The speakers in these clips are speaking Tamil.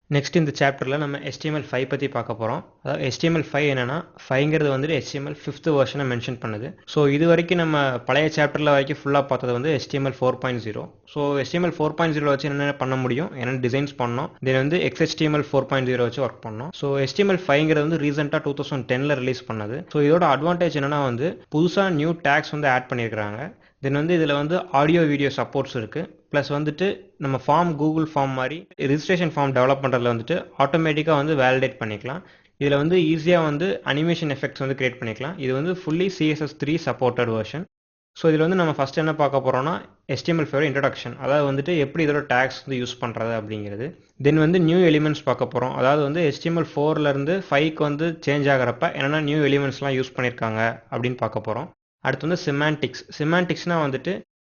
நெக்ஸ்ட் இந்த சாப்டரில் நம்ம HTML5 பற்றி பார்க்க போகிறோம். அதாவது HTML5 என்னென்னா 5ங்கிறது வந்துட்டு HTML 5th வெர்ஷனை மென்ஷன் பண்ணுது. ஸோ இது வரைக்கும் நம்ம பழைய சாப்டரில் வரைக்கும் ஃபுல்லாக பார்த்தது வந்து HTML 4.0. ஸோ HTML 4.0 வச்சு என்னென்ன பண்ண முடியும், என்னென்ன டிசைன்ஸ் பண்ணோம், தென் வந்து XHTML 4.0 வச்சு ஒர்க் பண்ணோம். ஸோ HTML5ங்கிறது வந்து ரீசெண்டாக 2010ல் ரிலீஸ் பண்ணது. ஸோ இதோட அட்வான்டேஜ் என்னென்னா வந்து புதுசாக நியூ டேக்ஸ் வந்து ஆட் பண்ணியிருக்கிறாங்க. தென் வந்து இதில் வந்து ஆடியோ வீடியோ சப்போர்ட்ஸ் இருக்குது. ப்ளஸ் வந்துட்டு நம்ம ஃபார்ம் கூகுள் ஃபார்ம் மாதிரி ரிஜிஸ்ட்ரேஷன் ஃபார்ம் டெவலப் பண்ணுறதுல வந்துட்டு ஆட்டோமேட்டிக்காக வந்து வேலிடேட் பண்ணிக்கலாம். இதில் வந்து ஈஸியாக வந்து அனிமேஷன் எஃபெக்ட்ஸ் வந்து கிரியேட் பண்ணிக்கலாம். இது வந்து fully CSS3 supported version. So இதில் வந்து நம்ம ஃபஸ்ட் என்ன பார்க்க போகிறோம்னா HTML5 இன்ட்ரடக்ஷன், அதாவது வந்துட்டு எப்படி இதோட டேக்ஸ் வந்து யூஸ் பண்ணுறது அப்படிங்கிறது. தென் வந்து நியூ எலிமெண்ட்ஸ் பார்க்க போகிறோம். அதாவது வந்து HTML4லேருந்து 5க்கு வந்து சேஞ்ச் ஆகிறப்ப என்னென்ன நியூ எலிமெண்ட்ஸ்லாம் யூஸ் பண்ணியிருக்காங்க அப்படின்னு பார்க்க போகிறோம். அடுத்து வந்து சிமெண்டிக்ஸ்னால் வந்துட்டு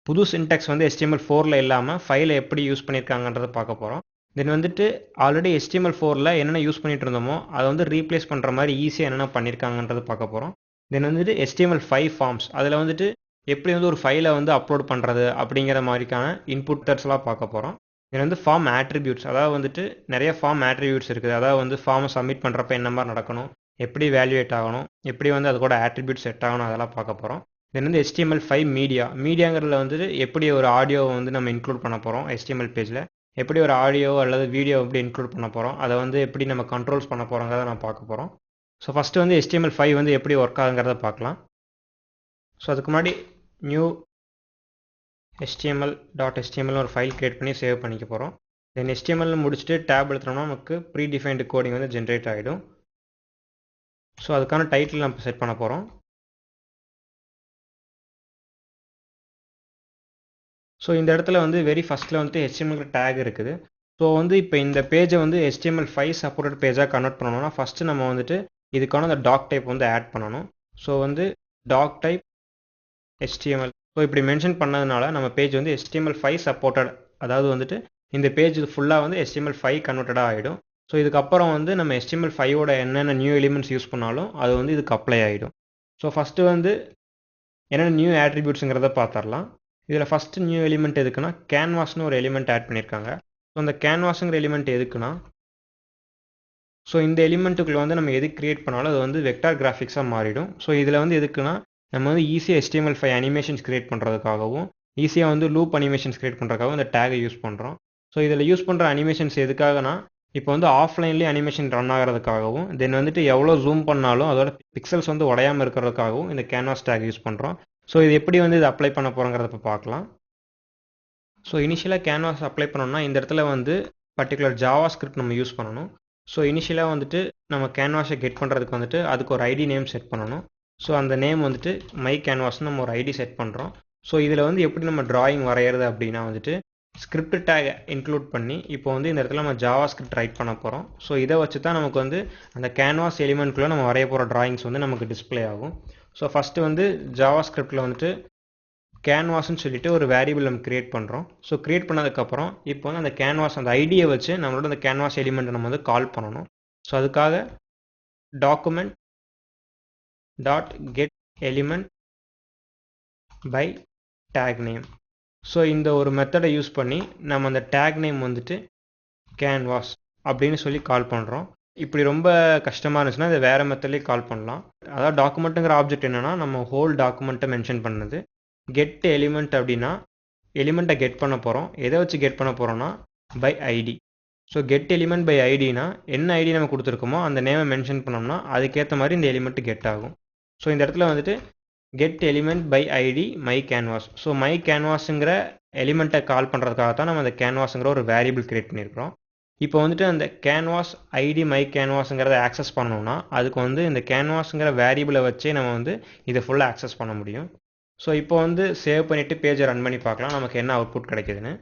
புது சின்டாக்ஸ் வந்து HTML4ல் இல்லாமல் 5ல் எப்படி யூஸ் பண்ணியிருக்காங்கன்றதை பார்க்க போகிறோம். தென் வந்துட்டு ஆல்ரெடி HTML4ல் என்னென்ன யூஸ் பண்ணிட்டு இருந்தோமோ அதை வந்து ரீப்ளேஸ் பண்ணுற மாதிரி ஈஸியாக என்னென்ன பண்ணியிருக்காங்கன்றது பார்க்க போகிறோம். தென் வந்துட்டு HTML5 ஃபார்ம்ஸ், அதில் வந்துட்டு எப்படி வந்து ஒரு ஃபைலை வந்து அப்லோட் பண்ணுறது அப்படிங்கிற மாதிரிக்கான இன்புட்டர்ஸ்லாம் பார்க்க போகிறோம். தென் வந்து ஃபார்ம் ஆட்ரிபியூட்ஸ், அதாவது வந்துட்டு நிறைய ஃபார்ம் ஆட்ரிபியூட்ஸ் இருக்குது. அதாவது வந்து ஃபார்மை சப்மிட் பண்ணுறப்ப என்ன மாதிரி நடக்கணும், எப்படி வேல்யூவேட் ஆகணும், எப்படி வந்து அது கூட ஆட்ரிபியூட் செட் ஆகணும், அதெல்லாம் பார்க்க போகிறோம். தென் வந்து HTML5 மீடியாங்கிறதுல வந்துட்டு எப்படி ஒரு ஆடியோவை வந்து நம்ம இன்க்ளூட் பண்ண போகிறோம் HTML பேஜில், எப்படி ஒரு ஆடியோ அல்லது வீடியோ எப்படி இன்க்ளூட் பண்ண போகிறோம், அதை வந்து எப்படி நம்ம கண்ட்ரோல்ஸ் பண்ண போகிறோங்கிறத நான் பார்க்க போகிறோம். ஸோ ஃபஸ்ட்டு வந்து HTML5 வந்து எப்படி ஒர்க் ஆகுங்கிறத பார்க்கலாம். ஸோ அதுக்கு முன்னாடி நியூ HTML.html ஒரு ஃபைல் கிரியேட் பண்ணி சேவ் பண்ணிக்க போகிறோம். தென் HTML முடிச்சுட்டு டேப் எடுத்தோம்னா நமக்கு ப்ரீ டிஃபைன்டு கோடிங் வந்து ஜென்ரேட் ஆகிடும். ஸோ அதுக்கான டைட்டில் நம்ம செட் பண்ண போகிறோம். ஸோ இந்த இடத்துல வந்து வெரி ஃபஸ்ட்டில் வந்துட்டு HTML டேக் இருக்குது. ஸோ வந்து இப்போ இந்த பேஜை வந்து HTML5 சப்போர்ட்டட் பேஜாக கன்வெர்ட் பண்ணணும்னா ஃபஸ்ட்டு நம்ம வந்துட்டு இதுக்கான அந்த டாக் டைப் வந்து ஆட் பண்ணணும். ஸோ வந்து டாக் டைப் HTML. ஸோ இப்படி மென்ஷன் பண்ணதுனால நம்ம பேஜ் வந்து HTML5 சப்போர்ட்டட், அதாவது வந்துட்டு இந்த பேஜ் ஃபுல்லாக வந்து HTML5 கன்வெர்ட்டடாக ஆகிடும். ஸோ இதுக்கப்புறம் வந்து நம்ம HTML5ஓட என்னென்ன நியூ எலிமெண்ட்ஸ் யூஸ் பண்ணாலும் அது வந்து இதுக்கு அப்ளை ஆகிடும். ஸோ ஃபஸ்ட்டு வந்து என்னென்ன நியூ ஆட்ரிபியூட்ஸுங்கிறத பார்த்துடலாம். இதில் ஃபஸ்ட்டு நியூ எலிமெண்ட் எதுக்குன்னா கேன்வாஸ்னு ஒரு எலிமெண்ட் ஆட் பண்ணியிருக்காங்க. ஸோ அந்த கேன்வாஸுங்கிற எலிமெண்ட் எதுக்குன்னா, ஸோ இந்த எலிமெண்ட்டுக்குள்ளே வந்து நம்ம எது கிரியேட் பண்ணாலும் அது வந்து வெக்டார் கிராஃபிக்ஸாக மாறிடும். ஸோ இதில் வந்து எதுக்குன்னா நம்ம வந்து ஈஸியாக HTML5 அனிமேஷன்ஸ் கிரியேட் பண்ணுறதுக்காகவும் ஈஸியாக வந்து லூப் அனிமேஷன்ஸ் கிரியேட் பண்ணுறதுக்காகவும் இந்த டேகை யூஸ் பண்ணுறோம். ஸோ இதில் யூஸ் பண்ணுற அனிமேஷன்ஸ் எதுக்காகனா இப்போ வந்து ஆஃப்லைன்லேயே அனிமேஷன் ரன் ஆகிறதுக்காகவும் தென் வந்துட்டு எவ்வளோ ஜூம் பண்ணாலும் அதோட பிக்சல்ஸ் வந்து உடையாமல் இருக்கிறதுக்காகவும் இந்த கேன்வாஸ் டேக் யூஸ் பண்ணுறோம். ஸோ இது எப்படி வந்து இது அப்ளை பண்ண போகிறோங்கிறத இப்போ பார்க்கலாம். ஸோ இனிஷியலாக கேன்வாஸ் அப்ளை பண்ணோம்னா இந்த இடத்துல வந்து பர்டிகுலர் ஜாவா ஸ்கிரிப்ட் நம்ம யூஸ் பண்ணணும். ஸோ இனிஷியலாக வந்துட்டு நம்ம கேன்வாஸை கெட் பண்ணுறதுக்கு வந்துட்டு அதுக்கு ஒரு ஐடி நேம் செட் பண்ணணும். ஸோ அந்த நேம் வந்துட்டு மை கேன்வாஸ்னு நம்ம ஒரு ஐடி செட் பண்ணுறோம். ஸோ இதில் வந்து எப்படி நம்ம டிராயிங் வரைகிறது அப்படின்னா வந்துட்டு ஸ்கிரிப்ட் டேக் இன்க்ளூட் பண்ணி இப்போ வந்து இந்த இடத்துல நம்ம ஜாவா ஸ்கிரிப்ட் ரைட் பண்ண போகிறோம். ஸோ இதை வச்சு தான் நமக்கு வந்து அந்த கேன்வாஸ் எலிமெண்ட்குள்ளே நம்ம வரைய போகிற டிராயிங்ஸ் வந்து நமக்கு டிஸ்பிளே ஆகும். ஸோ ஃபஸ்ட்டு வந்து ஜாவா ஸ்கிரிப்டில் வந்துட்டு கேன்வாஸ்ன்னு சொல்லிட்டு ஒரு வேரியபிள் நம்ம கிரியேட் பண்ணுறோம். ஸோ கிரியேட் பண்ணதுக்கப்புறம் இப்போ வந்து அந்த கேன்வாஸ் அந்த ஐடியை வச்சு நம்மளோட அந்த கேன்வாஸ் எலிமெண்ட்டை நம்ம வந்து கால் பண்ணணும். ஸோ அதுக்காக document dot get element bye take name. So இந்த ஒரு மெத்தடை யூஸ் பண்ணி நம்ம அந்த டேக் நேம் வந்துட்டு கேன்வாஸ் அப்படின்னு சொல்லி கால் பண்ணுறோம். இப்படி ரொம்ப கஷ்டமாக இருந்துச்சுன்னா இதை வேறு மெத்தட்லேயே கால் பண்ணலாம். அதாவது டாக்குமெண்ட்டுங்கிற ஆப்ஜெக்ட் என்னென்னா நம்ம ஹோல் டாக்குமெண்ட்டை மென்ஷன் பண்ணது. கெட் எலிமெண்ட் அப்படின்னா எலிமெண்ட்டை கெட் பண்ண போகிறோம். எதை வச்சு கெட் பண்ண போகிறோம்னா by ID. So get element by ஐடினா என்ன ஐடி நம்ம கொடுத்துருக்கோமோ அந்த நேமை மென்ஷன் பண்ணோம்னா அதுக்கேற்ற மாதிரி இந்த எலிமெண்ட் கெட் ஆகும். ஸோ இந்த இடத்துல வந்துட்டு get element by ID my canvas. So my கேன்வாஸுங்கிற எலிமெண்ட்டை கால் பண்ணுறதுக்காக தான் நம்ம அந்த கேன்வாஸுங்கிற ஒரு வேரியபிள் கிரியேட் பண்ணியிருக்கிறோம். இப்போ வந்துட்டு அந்த கேன்வாஸ் ஐடி மை கேன்வாஸுங்கிறத ஆக்சஸ் பண்ணணும்னா அதுக்கு வந்து இந்த கேன்வாஸுங்கிற வேரியபிளை வச்சே நம்ம வந்து இதை ஃபுல்லாக ஆக்சஸ் பண்ண முடியும். ஸோ இப்போ வந்து சேவ் பண்ணிவிட்டு பேஜை ரன் பண்ணி பார்க்கலாம் நமக்கு என்ன அவுட்புட் கிடைக்குதுன்னு.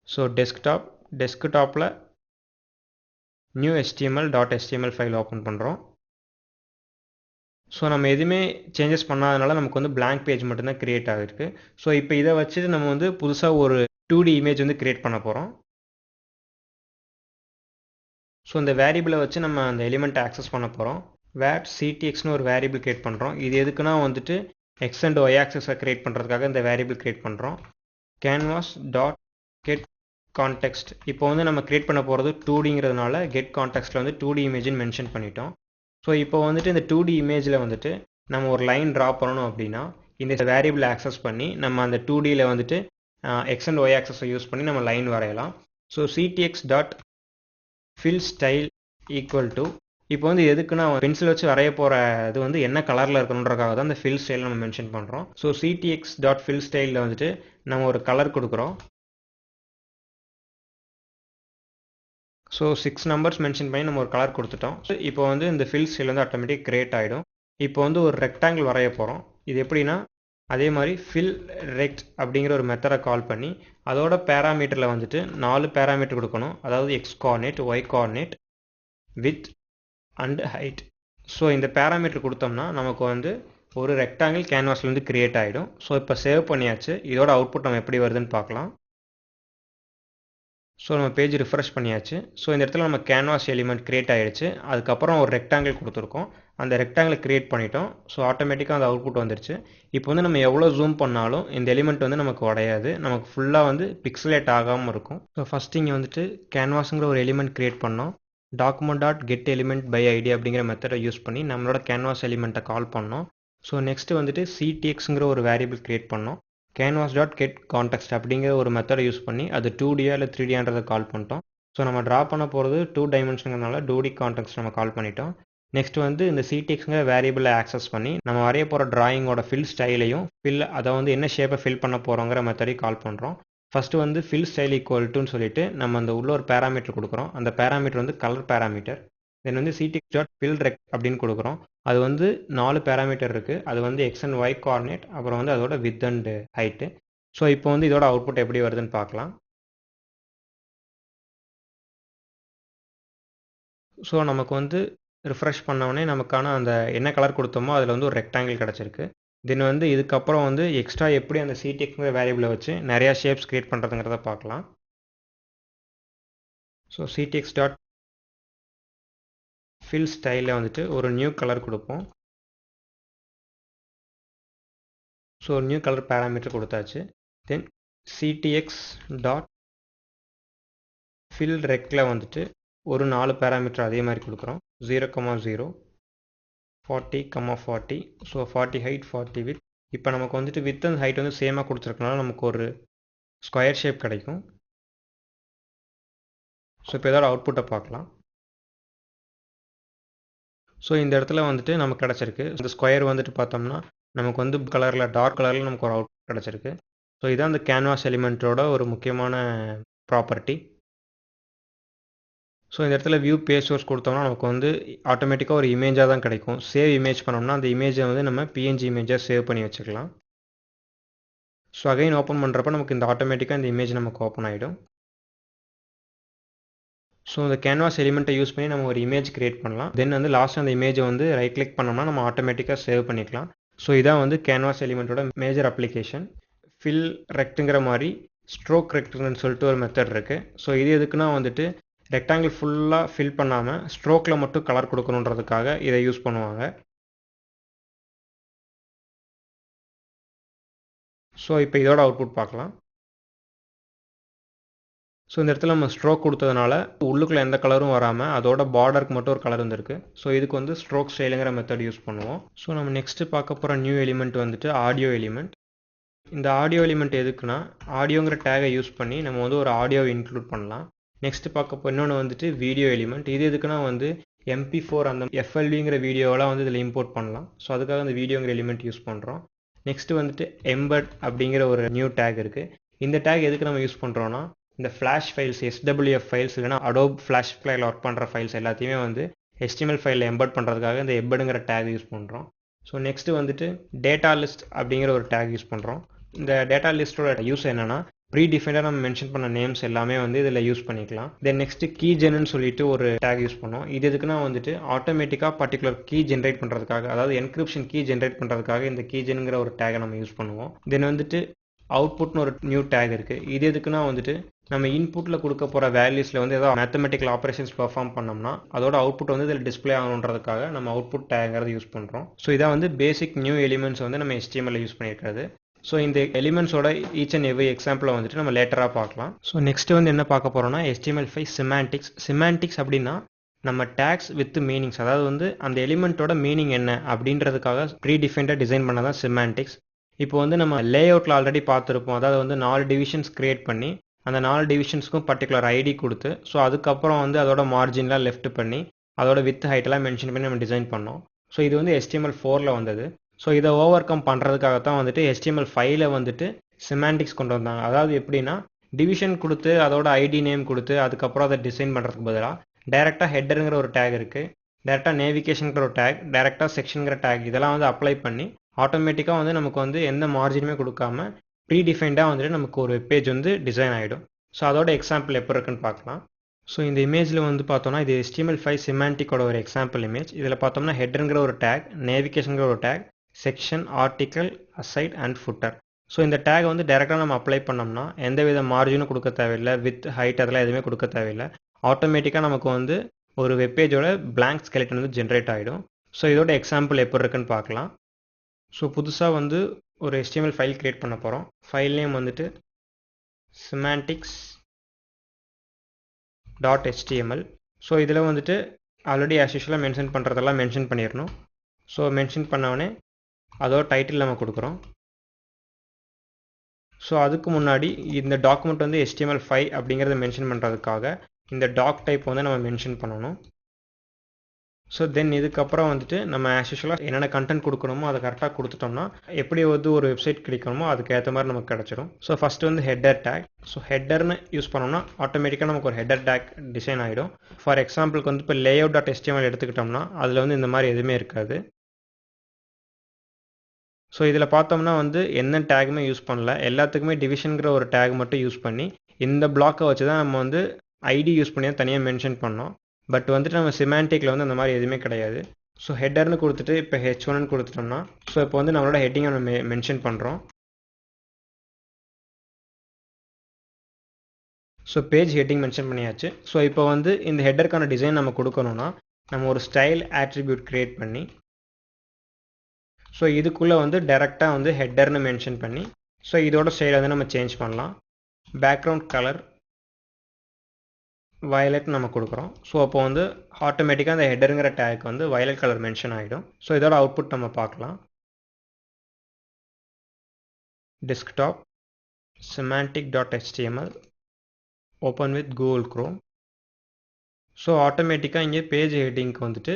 ஸோ டெஸ்க்டாப்பில் நியூ HTML.html ஃபைல் ஓப்பன் பண்ணுறோம். ஸோ நம்ம எதுவுமே சேஞ்சஸ் பண்ணாதனால நமக்கு வந்து blank பேஜ் மட்டும்தான் கிரியேட் ஆகிருக்கு. ஸோ இப்போ இதை வச்சுட்டு நம்ம வந்து புதுசாக ஒரு 2D இமேஜ் வந்து கிரியேட் பண்ண போகிறோம். ஸோ இந்த வேரியபிளை வச்சு நம்ம அந்த எலிமெண்ட்டை ஆக்சஸ் பண்ண போகிறோம். வேட் ctxன்னு ஒரு வேரியபிள் கிரியேட் பண்ணுறோம். இது எதுக்குன்னா வந்துட்டு x அண்ட் y ஆக்சஸை கிரியேட் பண்ணுறதுக்காக இந்த வேரியபிள் கிரியேட் பண்ணுறோம். Canvas dot get context. இப்போ வந்து நம்ம கிரியேட் பண்ண போகிறது 2Dங்கிறதுனால கெட் கான்டெக்ஸ்ட்டில் வந்து 2D இமேஜ்னு மென்ஷன் பண்ணிட்டோம். ஸோ இப்போ வந்துட்டு இந்த 2D இமேஜில் வந்துட்டு நம்ம ஒரு லைன் ட்ரா பண்ணணும் அப்படின்னா இந்த வேரியபிள் ஆக்சஸ் பண்ணி நம்ம அந்த 2Dயில் வந்துட்டு எக்ஸ் அண்ட் ஒய் ஆக்சஸை யூஸ் பண்ணி நம்ம லைன் வரையலாம். So ctx dot fill style equal to இப்போ வந்து எதுக்குன்னா பென்சில் வச்சு வரைய போகிற இது வந்து என்ன கலரில் இருக்கணுன்றக்காக தான் இந்த fill style நம்ம மென்ஷன் பண்ணுறோம். ஸோ ctx டாட் fill ஸ்டைலில் வந்துட்டு நம்ம ஒரு கலர் கொடுக்குறோம். ஸோ 6 நம்பர்ஸ் மென்ஷன் பண்ணி நம்ம ஒரு கலர் கொடுத்துட்டோம். இப்போ வந்து இந்த fill style வந்து ஆட்டோமேட்டிக் கிரியேட் ஆகிடும். இப்போ வந்து ஒரு ரெக்டாங்கிள் வரைய போகிறோம். இது எப்படின்னா அதே மாதிரி fill rect அப்படிங்கிற ஒரு மெத்தடை கால் பண்ணி அதோட பேராமீட்டரில் வந்துட்டு 4 பேராமீட்டர் கொடுக்கணும். அதாவது x coordinate, y coordinate, width and height. So இந்த பேராமீட்டர் கொடுத்தோம்னா நமக்கு வந்து ஒரு ரெக்டாங்கிள் கேன்வாஸ்லேருந்து கிரியேட் ஆகிடும். ஸோ இப்போ சேவ் பண்ணியாச்சு. இதோட அவுட்புட் நம்ம எப்படி வருதுன்னு பார்க்கலாம். ஸோ நம்ம பேஜ் ரிஃப்ரெஷ் பண்ணியாச்சு. ஸோ இந்த இடத்துல நம்ம கேன்வாஸ் எலிமெண்ட் கிரியேட் ஆகிடுச்சு. அதுக்கப்புறம் ஒரு ரெக்டாங்கிள் கொடுத்துருக்கோம். அந்த ரெக்டாங்கிள் கிரியேட் பண்ணிட்டோம். ஸோ ஆட்டோமேட்டிக்காக அந்த அவுட்புட் வந்துருச்சு. இப்போ வந்து நம்ம எவ்வளோ ஜூம் பண்ணாலும் இந்த எலிமெண்ட் வந்து நமக்கு உடையாது. நமக்கு ஃபுல்லாக வந்து பிக்சலேட் ஆகாமல் இருக்கும். ஸோ ஃபஸ்ட் இங்கே வந்துட்டு கேன்வாஸுங்கிற ஒரு எலிமெண்ட் கிரியேட் பண்ணோம். Document dot get element by ID அப்படிங்கிற மெத்தடை யூஸ் பண்ணி நம்மளோட கேன்வாஸ் எலிமெண்ட்டை கால் பண்ணோம். ஸோ நெக்ஸ்ட்டு வந்துட்டு ctxங்கிற ஒரு வேரியபிள் கிரியேட் பண்ணோம். கேன்வாஸ் டாட் கெட் கான்டெக்ஸ்ட் அப்படிங்கிற ஒரு மெத்தடை யூஸ் பண்ணி அது 2Dயா இல்லை 3Dன்றதை கால் பண்ணிட்டோம். ஸோ நம்ம ட்ரா பண்ண போகிறது 2 டைமென்ஷனுங்கிறதுனால 2D கான்டெக்ஸ்ட் நம்ம கால் பண்ணிட்டோம். நெக்ஸ்ட் வந்து இந்த ctxங்கிற வேரியபிளை ஆக்சஸ் பண்ணி நம்ம வரைய போகிற டிராயிங்கோட ஃபில் ஸ்டைலையும் அதை வந்து என்ன ஷேப்பை ஃபில் பண்ண போகிறோங்கிற மெத்தடையும் கால் பண்ணுறோம். ஃபஸ்ட்டு வந்து ஃபில் ஸ்டைல் ஈக்குவல் டுன்னு சொல்லிட்டு நம்ம அந்த உள்ள ஒரு பேராமீட்டர் கொடுக்குறோம். அந்த பேராமீட்டர் வந்து கலர் பேராமீட்டர். தென் வந்து ctx டாட் fill rect அப்படின்னு கொடுக்குறோம். அது வந்து 4 பேராமீட்டர் இருக்குது. அது வந்து எக்ஸ் அண்ட் ஒய் கோஆர்டினேட், அப்புறம் வந்து அதோட வித் அண்ட் ஹைட்டு. ஸோ இப்போ வந்து இதோட அவுட்புட் எப்படி வருதுன்னு பார்க்கலாம். ஸோ நமக்கு வந்து ரிஃப்ரெஷ் பண்ணோடனே நமக்கான அந்த என்ன கலர் கொடுத்தோமோ அதில் வந்து ஒரு ரெக்டாங்கிள் கிடச்சிருக்கு. தென் வந்து இதுக்கப்புறம் வந்து எக்ஸ்ட்ரா எப்படி அந்த ctxங்கிற வேரியபிளை வச்சு நிறையா ஷேப்ஸ் கிரியேட் பண்ணுறதுங்கிறத பார்க்கலாம். ஸோ ctx டாட் fill ஸ்டைலில் வந்துட்டு ஒரு நியூ கலர் கொடுப்போம். ஸோ ஒரு நியூ கலர் பேராமீட்டர் கொடுத்தாச்சு. தென் ctx டாட் fill rectல வந்துட்டு ஒரு 4 பேராமீட்டர் அதே மாதிரி கொடுக்குறோம். 0,0, 40,40. So 40 height, 40 width. இப்போ நமக்கு வந்துட்டு வித் அண்ட் ஹைட் வந்து சேமாக கொடுத்துருக்கனால நமக்கு ஒரு ஸ்கொயர் ஷேப் கிடைக்கும். ஸோ இப்போ இதோட அவுட்புட்டை பார்க்கலாம். ஸோ இந்த இடத்துல வந்துட்டு நமக்கு கிடச்சிருக்கு. இந்த ஸ்கொயர் வந்துட்டு பார்த்தோம்னா நமக்கு வந்து கலரில் டார்க் கலரில் நமக்கு ஒரு அவுட்புட் கிடச்சிருக்கு. ஸோ இதான் அந்த கேன்வாஸ் எலிமெண்ட்டோட ஒரு முக்கியமான ப்ராப்பர்ட்டி. ஸோ இந்த இடத்துல வியூ பேஜ் சோர்ஸ் கொடுத்தோம்னா நமக்கு வந்து ஆட்டோமேட்டிக்காக ஒரு இமேஜாக தான் கிடைக்கும். சேவ் இமேஜ் பண்ணோம்னா அந்த இமேஜை வந்து நம்ம PNG இமேஜாக சேவ் பண்ணி வச்சுக்கலாம். ஸோ அகைன் ஓப்பன் பண்ணுறப்ப நமக்கு இந்த ஆட்டோமேட்டிக்காக இந்த இமேஜ் நமக்கு ஓப்பன் ஆகிடும். ஸோ இந்த கேன்வாஸ் எலிமெண்ட்டை யூஸ் பண்ணி நம்ம ஒரு இமேஜ் கிரியேட் பண்ணலாம். தென் வந்து லாஸ்ட் அந்த இமேஜை வந்து ரைட் கிளிக் பண்ணோம்னா நம்ம ஆட்டோமேட்டிக்காக சேவ் பண்ணிக்கலாம். ஸோ இதான் வந்து கேன்வாஸ் எலிமெண்ட்டோட மேஜர் அப்ளிகேஷன். ஃபில் ரெக்ட்டுங்கிற மாதிரி ஸ்ட்ரோக் ரெக்ட்டுன்னு சொல்லிட்டு ஒரு மெத்தட் இருக்குது. ஸோ இது எதுக்குன்னா வந்துட்டு ரெக்டாங்கிள் ஃபுல்லாக ஃபில் பண்ணாமல் ஸ்ட்ரோக்கில் மட்டும் கலர் கொடுக்கணுன்றதுக்காக இதை யூஸ் பண்ணுவாங்க. ஸோ இப்போ இதோட அவுட்புட் பார்க்கலாம். ஸோ இந்த இடத்துல நம்ம ஸ்ட்ரோக் கொடுத்ததுனால உள்ளுக்குள்ளே எந்த கலரும் வராமல் அதோட பார்டருக்கு மட்டும் ஒரு கலர் வந்துருக்கு. ஸோ இதுக்கு வந்து ஸ்ட்ரோக் ஸ்டைலுங்கிற மெத்தட் யூஸ் பண்ணுவோம். ஸோ நம்ம நெக்ஸ்ட்டு பார்க்க போகிற நியூ எலிமெண்ட் வந்துட்டு ஆடியோ எலிமெண்ட். இந்த ஆடியோ எலிமெண்ட் எதுக்குன்னா ஆடியோங்கிற டேகை யூஸ் பண்ணி நம்ம வந்து ஒரு ஆடியோவை இன்க்ளூட் பண்ணலாம். நெக்ஸ்ட் பார்க்க இன்னொன்று வந்துட்டு வீடியோ எலிமெண்ட். இது எதுக்குன்னா வந்து MP4 அந்த FLVங்கிற வீடியோவெலாம் வந்து இதில் இம்போர்ட் பண்ணலாம். ஸோ அதுக்காக அந்த வீடியோங்கிற எலிமெண்ட் யூஸ் பண்ணுறோம். நெக்ஸ்ட்டு வந்துட்டு எம்பட் அப்படிங்கிற ஒரு நியூ டேக் இருக்குது. இந்த டேக் எதுக்கு நம்ம யூஸ் பண்ணுறோன்னா இந்த ஃப்ளாஷ் ஃபைல்ஸ், SWF ஃபைல்ஸ் இல்லைனா அடோப் ஃப்ளாஷ் ஃபைல் ஒர்க் பண்ணுற ஃபைல்ஸ் எல்லாத்தையுமே வந்து HTML ஃபைலில் எம்பட் பண்ணுறதுக்காக இந்த எம்படுங்கிற டேக் யூஸ் பண்ணுறோம். ஸோ நெக்ஸ்ட்டு வந்துட்டு டேட்டா லிஸ்ட் அப்படிங்கிற ஒரு டேக் யூஸ் பண்ணுறோம். இந்த டேட்டா லிஸ்ட்டோட யூஸ் என்னென்னா ப்ரீடிஃபைண்டாக நம்ம மென்ஷன் பண்ண நேம்ஸ் எல்லாமே வந்து இதில் யூஸ் பண்ணிக்கலாம். தென் நெக்ஸ்ட்டு கீ ஜென்னு சொல்லிட்டு ஒரு டேக் யூஸ் பண்ணோம். இது எதுக்குன்னா வந்துட்டு ஆட்டோமேட்டிக்காக பர்டிகுலர் கீ ஜென்ரேட் பண்ணுறதுக்காக, அதாவது என்கிரிப்ஷன் கீ ஜென்ரேட் பண்ணுறதுக்காக இந்த கீ ஜென்னுங்கிற ஒரு டேகை நம்ம யூஸ் பண்ணுவோம். தென் வந்துட்டு அவுட்புட்னு ஒரு நியூ டேக் இருக்குது. இது எதுக்குன்னா வந்துட்டு நம்ம இன்புட்டில் கொடுக்க போகிற வேல்யூஸில் வந்து ஏதாவது மேத்தமெட்டிக்கல் ஆப்ரேஷன்ஸ் பெர்ஃபார்ம் பண்ணோம்னா அதோட அவுட்புட் வந்து இதில் டிஸ்பிளே ஆகணுன்றதுக்காக நம்ம அவுட்புட் டேக்ங்கிறது யூஸ் பண்ணுறோம். ஸோ இதான் வந்து பேசிக் நியூ எலிமெண்ட்ஸ் வந்து நம்ம HTML யூஸ் பண்ணியிருக்கிறது. ஸோ இந்த எலிமெண்ட்ஸோட ஈச் அண்ட் எவ்ரி எக்ஸாம்பிளை வந்துட்டு நம்ம லேட்டராக பார்க்கலாம். ஸோ நெக்ஸ்ட் வந்து என்ன பார்க்க போகிறோம்னா HTML5 சிமாண்டிக்ஸ். சிமாண்டிக்ஸ் அப்படின்னா நம்ம டேக்ஸ் வித் மீனிங்ஸ், அதாவது வந்து அந்த எலிமெண்ட்டோட மீனிங் என்ன அப்படின்றதுக்காக ப்ரீ டிஃபைன்டாக டிசைன் பண்ண தான் சிமாண்டிக்ஸ். இப்போ வந்து நம்ம லே அவுட்டில் ஆல்ரெடி பார்த்துருப்போம். அதாவது வந்து 4 டிவிஷன்ஸ் கிரியேட் பண்ணி அந்த 4 டிவிஷன்ஸ்க்கும் பர்டிகுலர் ஐடி கொடுத்து, ஸோ அதுக்கப்புறம் வந்து அதோட மார்ஜின்லாம் லெஃப்ட் பண்ணி அதோட வித் ஹைட்டெல்லாம் மென்ஷன் பண்ணி நம்ம டிசைன் பண்ணோம். ஸோ இது வந்து HTML4ல் வந்தது. ஸோ இதை ஓவர் கம் பண்ணுறதுக்காக தான் வந்துட்டு HTML5ல் வந்துட்டு சிமாண்டிக்ஸ் கொண்டு வந்தாங்க. அதாவது எப்படின்னா டிவிஷன் கொடுத்து அதோட ஐடி நேம் கொடுத்து அதுக்கப்புறம் அதை டிசைன் பண்ணுறதுக்கு பதிலாக டைரெக்டாக ஹெட்டருங்கிற ஒரு டேக் இருக்குது, டைரெக்டாக நேவிகேஷனுங்கிற ஒரு டேக், டைரெக்டாக செக்ஷனுங்கிற டேக், இதெல்லாம் வந்து அப்ளை பண்ணி ஆட்டோமேட்டிக்காக வந்து நமக்கு வந்து எந்த மார்ஜினுமே கொடுக்காம ப்ரீ டிஃபைன்டாக வந்துட்டு நமக்கு ஒரு வெப்பேஜ் வந்து டிசைன் ஆகிடும். ஸோ அதோட எக்ஸாம்பிள் எப்போ இருக்குன்னு பார்க்கலாம். ஸோ இந்த இமேஜில் வந்து பார்த்தோம்னா இது HTML5 சிமாண்டிக்கோட ஒரு எக்ஸாம்பிள் இமேஜ். இதில் பார்த்தோம்னா ஹெட்டருங்கிற ஒரு டேக், நேவிகேஷனுங்கிற ஒரு take, section, article, aside and footer. So இந்த டேக் வந்து டேரெக்டாக நம்ம அப்ளை பண்ணோம்னா எந்த வித மார்ஜினும் கொடுக்க தேவையில்லை, வித் ஹைட் அதெல்லாம் எதுவுமே கொடுக்க தேவையில்லை. ஆட்டோமேட்டிக்காக நமக்கு வந்து ஒரு வெப்பேஜோட பிளாங்க் ஸ்கெலட்டன் வந்து ஜென்ரேட் ஆகிடும். ஸோ இதோட எக்ஸாம்பிள் எப்படி இருக்குன்னு பார்க்கலாம். ஸோ புதுசாக வந்து ஒரு HTML ஃபைல் கிரியேட் பண்ண போகிறோம். ஃபைல் நேம் வந்துட்டு semantics.html. ஸோ இதில் வந்துட்டு ஆல்ரெடி ஆஸ் யூஷுவலாக மென்ஷன் பண்ணுறதெல்லாம் மென்ஷன் பண்ணிடணும். ஸோ மென்ஷன் பண்ணவொடனே அதோட டைட்டில் நம்ம கொடுக்குறோம். ஸோ அதுக்கு முன்னாடி இந்த டாக்குமெண்ட் வந்து HTML5 அப்படிங்கிறத மென்ஷன் பண்ணுறதுக்காக இந்த டாக் டைப் வந்து நம்ம மென்ஷன் பண்ணணும். ஸோ தென் இதுக்கப்புறம் வந்துட்டு நம்ம ஆஸ் யூஷுவலாக என்னென்ன கண்டென்ட் கொடுக்கணுமோ அதை கரெக்டாக கொடுத்துட்டோம்னா எப்படி வந்து ஒரு வெப்சைட் கிடைக்கணுமோ அதுக்கு ஏற்ற மாதிரி நமக்கு கிடச்சிடும். ஸோ ஃபஸ்ட்டு வந்து ஹெட்டர் டேக். ஸோ ஹெட்டர்னு யூஸ் பண்ணோம்னா ஆட்டோமேட்டிக்காக நமக்கு ஒரு ஹெட்டர் டேக் டிசைன் ஆகிடும். ஃபார் எக்ஸாம்பிளுக்கு வந்து இப்போ layout.html எடுத்துக்கிட்டோம்னா அதில் வந்து இந்த மாதிரி எதுவுமே இருக்காது. ஸோ இதில் பார்த்தோம்னா வந்து எந்த டேக்குமே யூஸ் பண்ணல, எல்லாத்துக்குமே டிவிஷனுங்கிற ஒரு டேக் மட்டும் யூஸ் பண்ணி இந்த பிளாக்கை வச்சு தான் நம்ம வந்து ஐடி யூஸ் பண்ணி தான் தனியாக மென்ஷன் பண்ணோம். பட் வந்துட்டு நம்ம சிமாண்டிக்கில் வந்து அந்த மாதிரி எதுவுமே கிடையாது. ஸோ ஹெட்டர்னு கொடுத்துட்டு இப்போ H1ன்னு கொடுத்துட்டோம்னா ஸோ இப்போ வந்து நம்மளோட ஹெட்டிங்கை நம்ம மென்ஷன் பண்ணுறோம். ஸோ பேஜ் ஹெட்டிங் மென்ஷன் பண்ணியாச்சு. ஸோ இப்போ வந்து இந்த ஹெட்டருக்கான டிசைன் நம்ம கொடுக்கணும்னா நம்ம ஒரு ஸ்டைல் ஆட்ரிபியூட் கிரியேட் பண்ணி ஸோ இதுக்குள்ளே வந்து டைரெக்டாக வந்து ஹெட்டர்னு மென்ஷன் பண்ணி ஸோ இதோட ஸ்டைலை வந்து நம்ம சேஞ்ச் பண்ணலாம். பேக்ரவுண்ட் கலர் வயலட் நம்ம கொடுக்குறோம். ஸோ அப்போ வந்து ஆட்டோமேட்டிக்காக அந்த ஹெட்டருங்கிற டேக் வந்து வயலட் கலர் மென்ஷன் ஆகிடும். ஸோ இதோட அவுட்புட் நம்ம பார்க்கலாம். Desktop semantic.html open with Google Chrome. So ஆட்டோமேட்டிக்காக இங்கே பேஜ் ஹெட்டிங்க்கு வந்துட்டு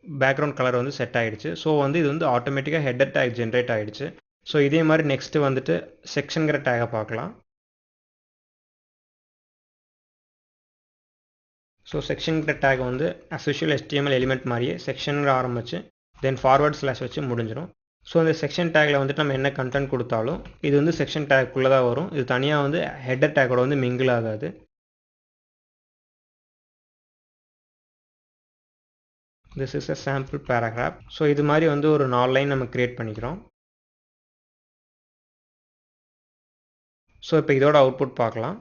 பேக்ரவுண்ட் கலர் வந்து செட் ஆகிடுச்சு. ஸோ வந்து இது வந்து ஆட்டோமேட்டிக்காக ஹெட்டர் டேக் ஜென்ரேட் ஆகிடுச்சு. ஸோ இதே மாதிரி நெக்ஸ்ட்டு வந்துட்டு செக்ஷனுங்கிற டேகை பார்க்கலாம். ஸோ செக்ஷனுங்கிற டேக் வந்து as usual HTML எலிமெண்ட் மாதிரியே செக்ஷனுங்கிற ஆரம்பிச்சு தென் ஃபார்வர்ட் ஸ்லாஷ் வச்சு முடிஞ்சிடும். ஸோ இந்த செக்ஷன் டேக்கில் வந்துட்டு நம்ம என்ன கண்டென்ட் கொடுத்தாலும் இது வந்து செக்ஷன் டேக்குள்ளே தான் வரும். இது தனியாக வந்து ஹெட்டர் டேக்கோட வந்து மிங்கிள் ஆகாது. This is a sample paragraph. So இது மாதிரி வந்து ஒரு 4 லைன் நம்ம கிரியேட் பண்ணிக்கிறோம். ஸோ இப்போ இதோட அவுட்புட் பார்க்கலாம்.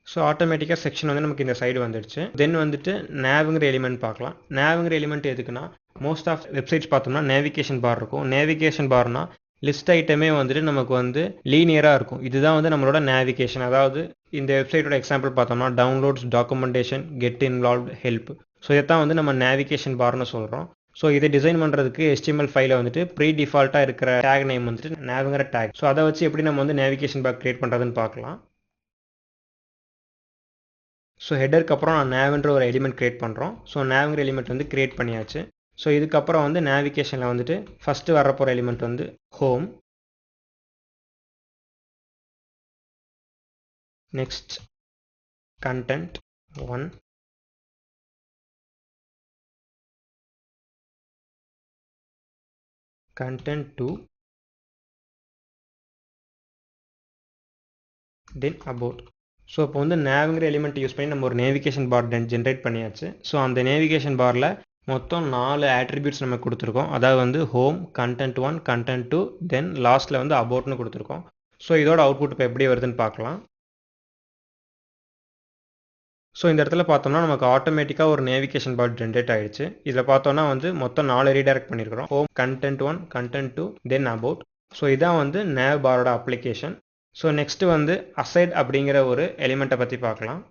ஸோ ஆட்டோமேட்டிக்காக செக்ஷன் வந்து நமக்கு இந்த சைடு வந்துடுச்சு. தென் வந்துட்டு நேவுங்கிற எலிமெண்ட் பார்க்கலாம். நேவுங்கிற எலிமெண்ட் எதுக்குன்னா மோஸ்ட் ஆஃப் வெப்சைட்ஸ் பார்த்தோம்னா நேவிகேஷன் பார் இருக்கும். நேவிகேஷன் பார்னா லிஸ்ட் ஐட்டமே வந்துட்டு நமக்கு வந்து லீனியராக இருக்கும். இதுதான் வந்து நம்மளோட நேவிகேஷன். அதாவது இந்த வெப்சைட்டோட எக்ஸாம்பிள் பார்த்தோம்னா downloads, documentation, get involve, help. So இதைத்தான் வந்து நம்ம நேவிகேஷன் பார்னு சொல்கிறோம். ஸோ இதை டிசைன் பண்ணுறதுக்கு HTML5ல வந்துட்டு ப்ரீ டிஃபால்ட்டாக இருக்கிற டேக் நேம் வந்துட்டு நேவுங்கிற டேக். ஸோ அதை வச்சு எப்படி நம்ம வந்து நேவிகேஷன் பார் கிரியேட் பண்ணுறதுன்னு பார்க்கலாம். ஸோ ஹெட்டருக்கு அப்புறம் நான் நேவ்ன்ற ஒரு எலிமெண்ட் கிரியேட் பண்ணுறோம். ஸோ நேவுங்கிற எலிமெண்ட் வந்து கிரியேட் பண்ணியாச்சு. ஸோ இதுக்கப்புறம் வந்து நேவிகேஷனில் வந்துட்டு ஃபஸ்ட்டு வரப்போகிற எலிமெண்ட் வந்து home, next content 1, content 2, then about. So இப்போ வந்து நேவுங்கிற எலிமெண்ட் யூஸ் பண்ணி நம்ம ஒரு நேவிகேஷன் பார் ஜென்ரேட் பண்ணியாச்சு. ஸோ அந்த நேவிகேஷன் பாரில் மொத்தம் 4 ஆட்ரிபியூட்ஸ் நம்ம கொடுத்துருக்கோம். அதாவது வந்து ஹோம், கண்டென்ட் 1, கண்டென்ட் 2, தென் லாஸ்ட்டில் வந்து அபவுட்னு கொடுத்துருக்கோம். ஸோ இதோட அவுட்புட் இப்போ எப்படி வருதுன்னு பார்க்கலாம். ஸோ இந்த இடத்துல பார்த்தோம்னா நமக்கு ஆட்டோமேட்டிக்காக ஒரு நேவிகேஷன் பார் ஜென்ரேட் ஆகிடுச்சு. இதில் பார்த்தோம்னா வந்து மொத்தம் 4 ரீடைரக்ட் பண்ணியிருக்கிறோம். Home, content 1, content 2, then about. So இதான் வந்து நேவ் பாரோட அப்ளிகேஷன். ஸோ நெக்ஸ்ட்டு வந்து அசைட் அப்படிங்கிற ஒரு எலிமெண்ட்டை பற்றி பார்க்கலாம்.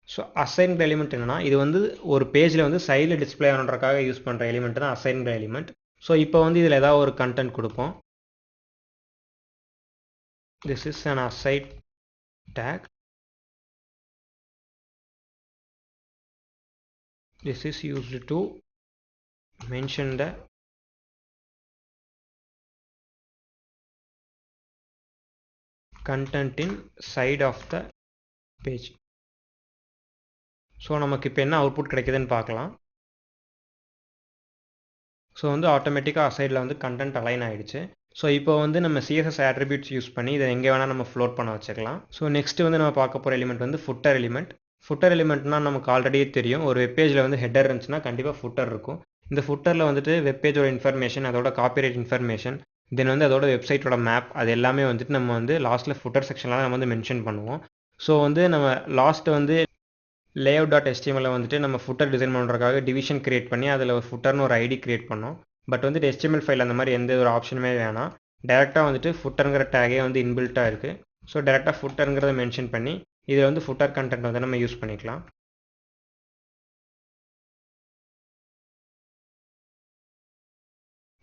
ஸோ அசைன்கிற எலிமெண்ட் என்னன்னா, இது வந்து ஒரு பேஜில் வந்து சைடில் டிஸ்பிளே ஆகணுன்றக்காக யூஸ் பண்ணுற எலிமெண்ட் தான் அசைன்கிற எலிமெண்ட். ஸோ இப்போ வந்து இதில் ஏதாவது ஒரு கண்டென்ட் கொடுப்போம். This is an aside tag. This is used to mention the content in side of the page. So நமக்கு இப்போ என்ன அவுட்புட் கிடைக்குதுன்னு பார்க்கலாம். ஸோ வந்து ஆட்டோமேட்டிக்காக அசைடில் வந்து கண்டென்ட் அலைன் ஆகிடுச்சு. ஸோ இப்போ வந்து நம்ம CSS ஆட்ரிபியூட்ஸ் யூஸ் பண்ணி இதை எங்கே வேணால் நம்ம ஃப்ளோட் பண்ண வச்சுக்கலாம். ஸோ நெக்ஸ்ட்டு வந்து நம்ம பார்க்க போகிற எலிமெண்ட் வந்து ஃபுட்டர் எலிமெண்ட். ஃபுட்டர் எலிமெண்ட்னா நமக்கு ஆல்ரெடியே தெரியும். ஒரு வெப்பேஜில் வந்து ஹெட்டர் இருந்துச்சுன்னா கண்டிப்பாக ஃபுட்டர் இருக்கும். இந்த ஃபுட்டரில் வந்துட்டு வெப்பேஜோட இன்ஃபர்மேஷன், அதோட காப்பிரைட் இன்ஃபர்மேஷன், தென் வந்து அதோட வெப்சைட்டோட மேப், அது எல்லாமே வந்துட்டு நம்ம வந்து லாஸ்ட்டில் ஃபுட்டர் செக்ஷனில் நம்ம வந்து மென்ஷன் பண்ணுவோம். ஸோ வந்து நம்ம லாஸ்ட்டு வந்து layout.html வந்துட்டு நம்ம ஃபுட்டர் டிசைன் பண்ணுறதுக்காக டிவிஷன் கிரியேட் பண்ணி அதில் ஒரு ஃபுட்டர்னு ஒரு ஐடி கிரியேட் பண்ணோம். பட் வந்துட்டு HTML ஃபைல் அந்த மாதிரி எந்த ஒரு ஆப்ஷனுமே வேணாம். டேரெக்டாக வந்துட்டு ஃபுட்டருங்கிற டேகே வந்து இன்பில்ட்டாக இருக்குது. ஸோ டேரெக்டாக ஃபுட்டருங்கிறத மென்ஷன் பண்ணி இதில் வந்து ஃபுட்டர் கண்டென்ட் வந்து நம்ம யூஸ் பண்ணிக்கலாம்.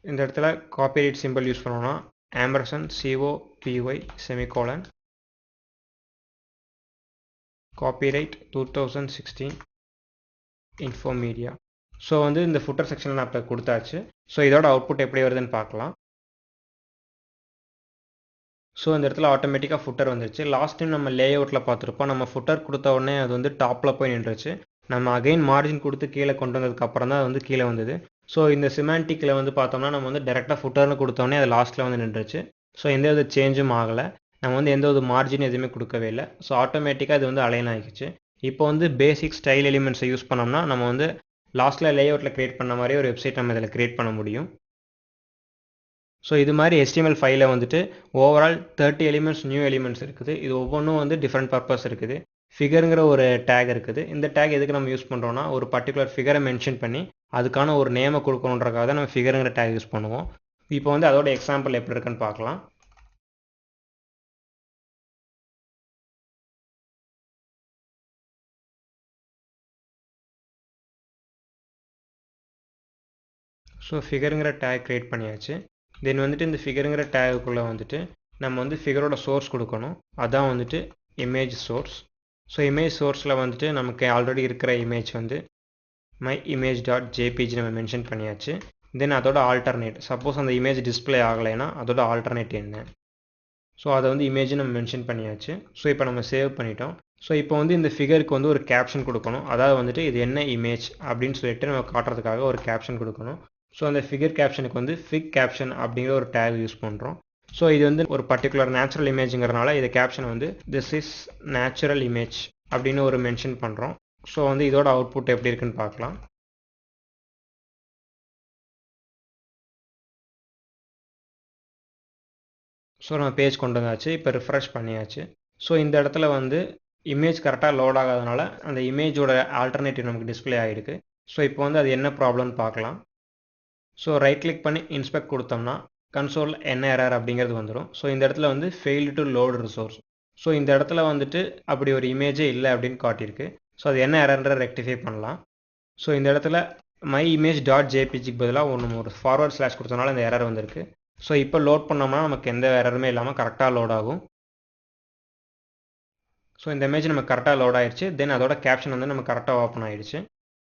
இந்த இடத்துல காப்பிரைட் சிம்பிள் யூஸ் பண்ணோம்னா $COPY செமிகோலன் காப்பிரைட் 2016 இன்ஃபோமீடியா. ஸோ வந்து இந்த ஃபுட்டர் செக்ஷனில் நான் இப்போ கொடுத்தாச்சு. ஸோ இதோட அவுட்புட் எப்படி வருதுன்னு பார்க்கலாம். ஸோ இந்த இடத்துல ஆட்டோமேட்டிக்காக ஃபுட்டர் வந்துருச்சு. லாஸ்ட் டைம் நம்ம லேஅவுட்டில் பார்த்துருப்போம். நம்ம ஃபுட்டர் கொடுத்த உடனே அது வந்து டாப்பில் போய் நின்றுச்சு. நம்ம அகைன் மார்ஜின் கொடுத்து கீழே கொண்டு வந்ததுக்கப்புறம் தான் அது வந்து கீழே வந்தது. ஸோ இந்த சிமாண்டிக்கில் வந்து பார்த்தோம்னா நம்ம வந்து டேரெக்டாக ஃபுட்டர்னு கொடுத்தோடனே அது லாஸ்ட்டில் வந்து நின்றுச்சு. ஸோ எந்த வித சேஞ்சும் ஆகலை. நம்ம வந்து எந்த ஒரு மார்ஜின் எதுவுமே கொடுக்கவே இல்லை. ஸோ ஆட்டோமேட்டிக்காக இது வந்து அலைன் ஆகிடுச்சு. இப்போ வந்து பேசிக் ஸ்டைல் எலிமெண்ட்ஸை யூஸ் பண்ணோம்னா நம்ம வந்து லாஸ்ட்டில் லேஅவுட்டில் க்ரியேட் பண்ண மாதிரி ஒரு வெப்சைட் நம்ம இதில் க்ரியேட் பண்ண முடியும். ஸோ இது மாதிரி HTML ஃபைலில் வந்துட்டு ஓவரால் 30 எலிமெண்ட்ஸ் நியூ எலிமெண்ட்ஸ் இருக்குது. இது ஒவ்வொன்றும் வந்து டிஃப்ரெண்ட் பர்பஸ் இருக்குது. ஃபிகருங்கிற ஒரு டேக் இருக்குது. இந்த டேக் எதுக்கு நம்ம யூஸ் பண்ணுறோன்னா, ஒரு பர்டிகுலர் ஃபிகரை மென்ஷன் பண்ணி அதுக்கான ஒரு நேமை கொடுக்கணுன்றக்காக தான் நம்ம ஃபிகருங்கிற டேக் யூஸ் பண்ணுவோம். இப்போ வந்து அதோட எக்ஸாம்பிள் எப்படி இருக்குன்னு பார்க்கலாம். ஸோ ஃபிகருங்கிற டேக் க்ரியேட் பண்ணியாச்சு. தென் வந்துட்டு இந்த ஃபிகருங்கிற டேக்குள்ளே வந்துட்டு நம்ம வந்து ஃபிகரோட சோர்ஸ் கொடுக்கணும். அதான் வந்துட்டு இமேஜ் சோர்ஸ். ஸோ இமேஜ் சோர்ஸில் வந்துட்டு நமக்கு ஆல்ரெடி இருக்கிற இமேஜ் வந்து myimage.jpg நம்ம மென்ஷன் பண்ணியாச்சு. தென் அதோட ஆல்டர்னேட், சப்போஸ் அந்த இமேஜ் டிஸ்பிளே ஆகலைன்னா அதோட ஆல்டர்னேட் என்ன. ஸோ அதை வந்து இமேஜ் நம்ம மென்ஷன் பண்ணியாச்சு. ஸோ இப்போ நம்ம சேவ் பண்ணிட்டோம். ஸோ இப்போ வந்து இந்த ஃபிகருக்கு வந்து ஒரு கேப்ஷன் கொடுக்கணும். அதாவது வந்துட்டு இது என்ன இமேஜ் அப்படின்னு சொல்லிட்டு நம்ம காட்டுறதுக்காக ஒரு கேப்ஷன் கொடுக்கணும். ஸோ அந்த ஃபிகர் கேப்ஷனுக்கு வந்து ஃபிக் கேப்ஷன் அப்படிங்கிற ஒரு டேக் யூஸ் பண்ணுறோம். ஸோ இது வந்து ஒரு பர்டிகுலர் நேச்சுரல் இமேஜுங்கிறனால இது கேப்ஷனை வந்து திஸ் இஸ் நேச்சுரல் இமேஜ் அப்படின்னு ஒரு மென்ஷன் பண்ணுறோம். ஸோ வந்து இதோட அவுட்புட் எப்படி இருக்குன்னு பார்க்கலாம். ஸோ நம்ம பேஜ் கொண்டு வந்தாச்சு. இப்போ ரிஃப்ரெஷ் பண்ணியாச்சு. ஸோ இந்த இடத்துல வந்து இமேஜ் கரெக்டாக லோட் ஆகாதனால அந்த இமேஜோட ஆல்டர்னேட்டிவ் நமக்கு டிஸ்பிளே ஆகிருக்கு. ஸோ இப்போ வந்து அது என்ன ப்ராப்ளம்னு பார்க்கலாம். ஸோ ரைட் கிளிக் பண்ணி இன்ஸ்பெக்ட் கொடுத்தோம்னா கன்சோல் என்ன எரர் அப்படிங்கிறது வந்துடும். ஸோ இந்த இடத்துல வந்து fail to load resource. So இந்த இடத்துல வந்துட்டு அப்படி ஒரு இமேஜே இல்லை அப்படின்னு காட்டியிருக்கு. ஸோ அது என்ன எரர்ன்ற ரெக்டிஃபை பண்ணலாம். ஸோ இந்த இடத்துல myimage.jpgக்கு பதிலாக ஒரு ஃபார்வர்ட் ஸ்லாஷ் கொடுத்தனால இந்த எரர் வந்திருக்கு. ஸோ இப்போ லோட் பண்ணோம்னா நமக்கு எந்த எரருமே இல்லாமல் கரெக்டாக லோட் ஆகும். ஸோ இந்த இமேஜ் நமக்கு கரெக்டாக லோட் ஆயிடுச்சு. தென் அதோட கேப்ஷன் வந்து நமக்கு கரெக்டாக ஓப்பன் ஆகிடுச்சு.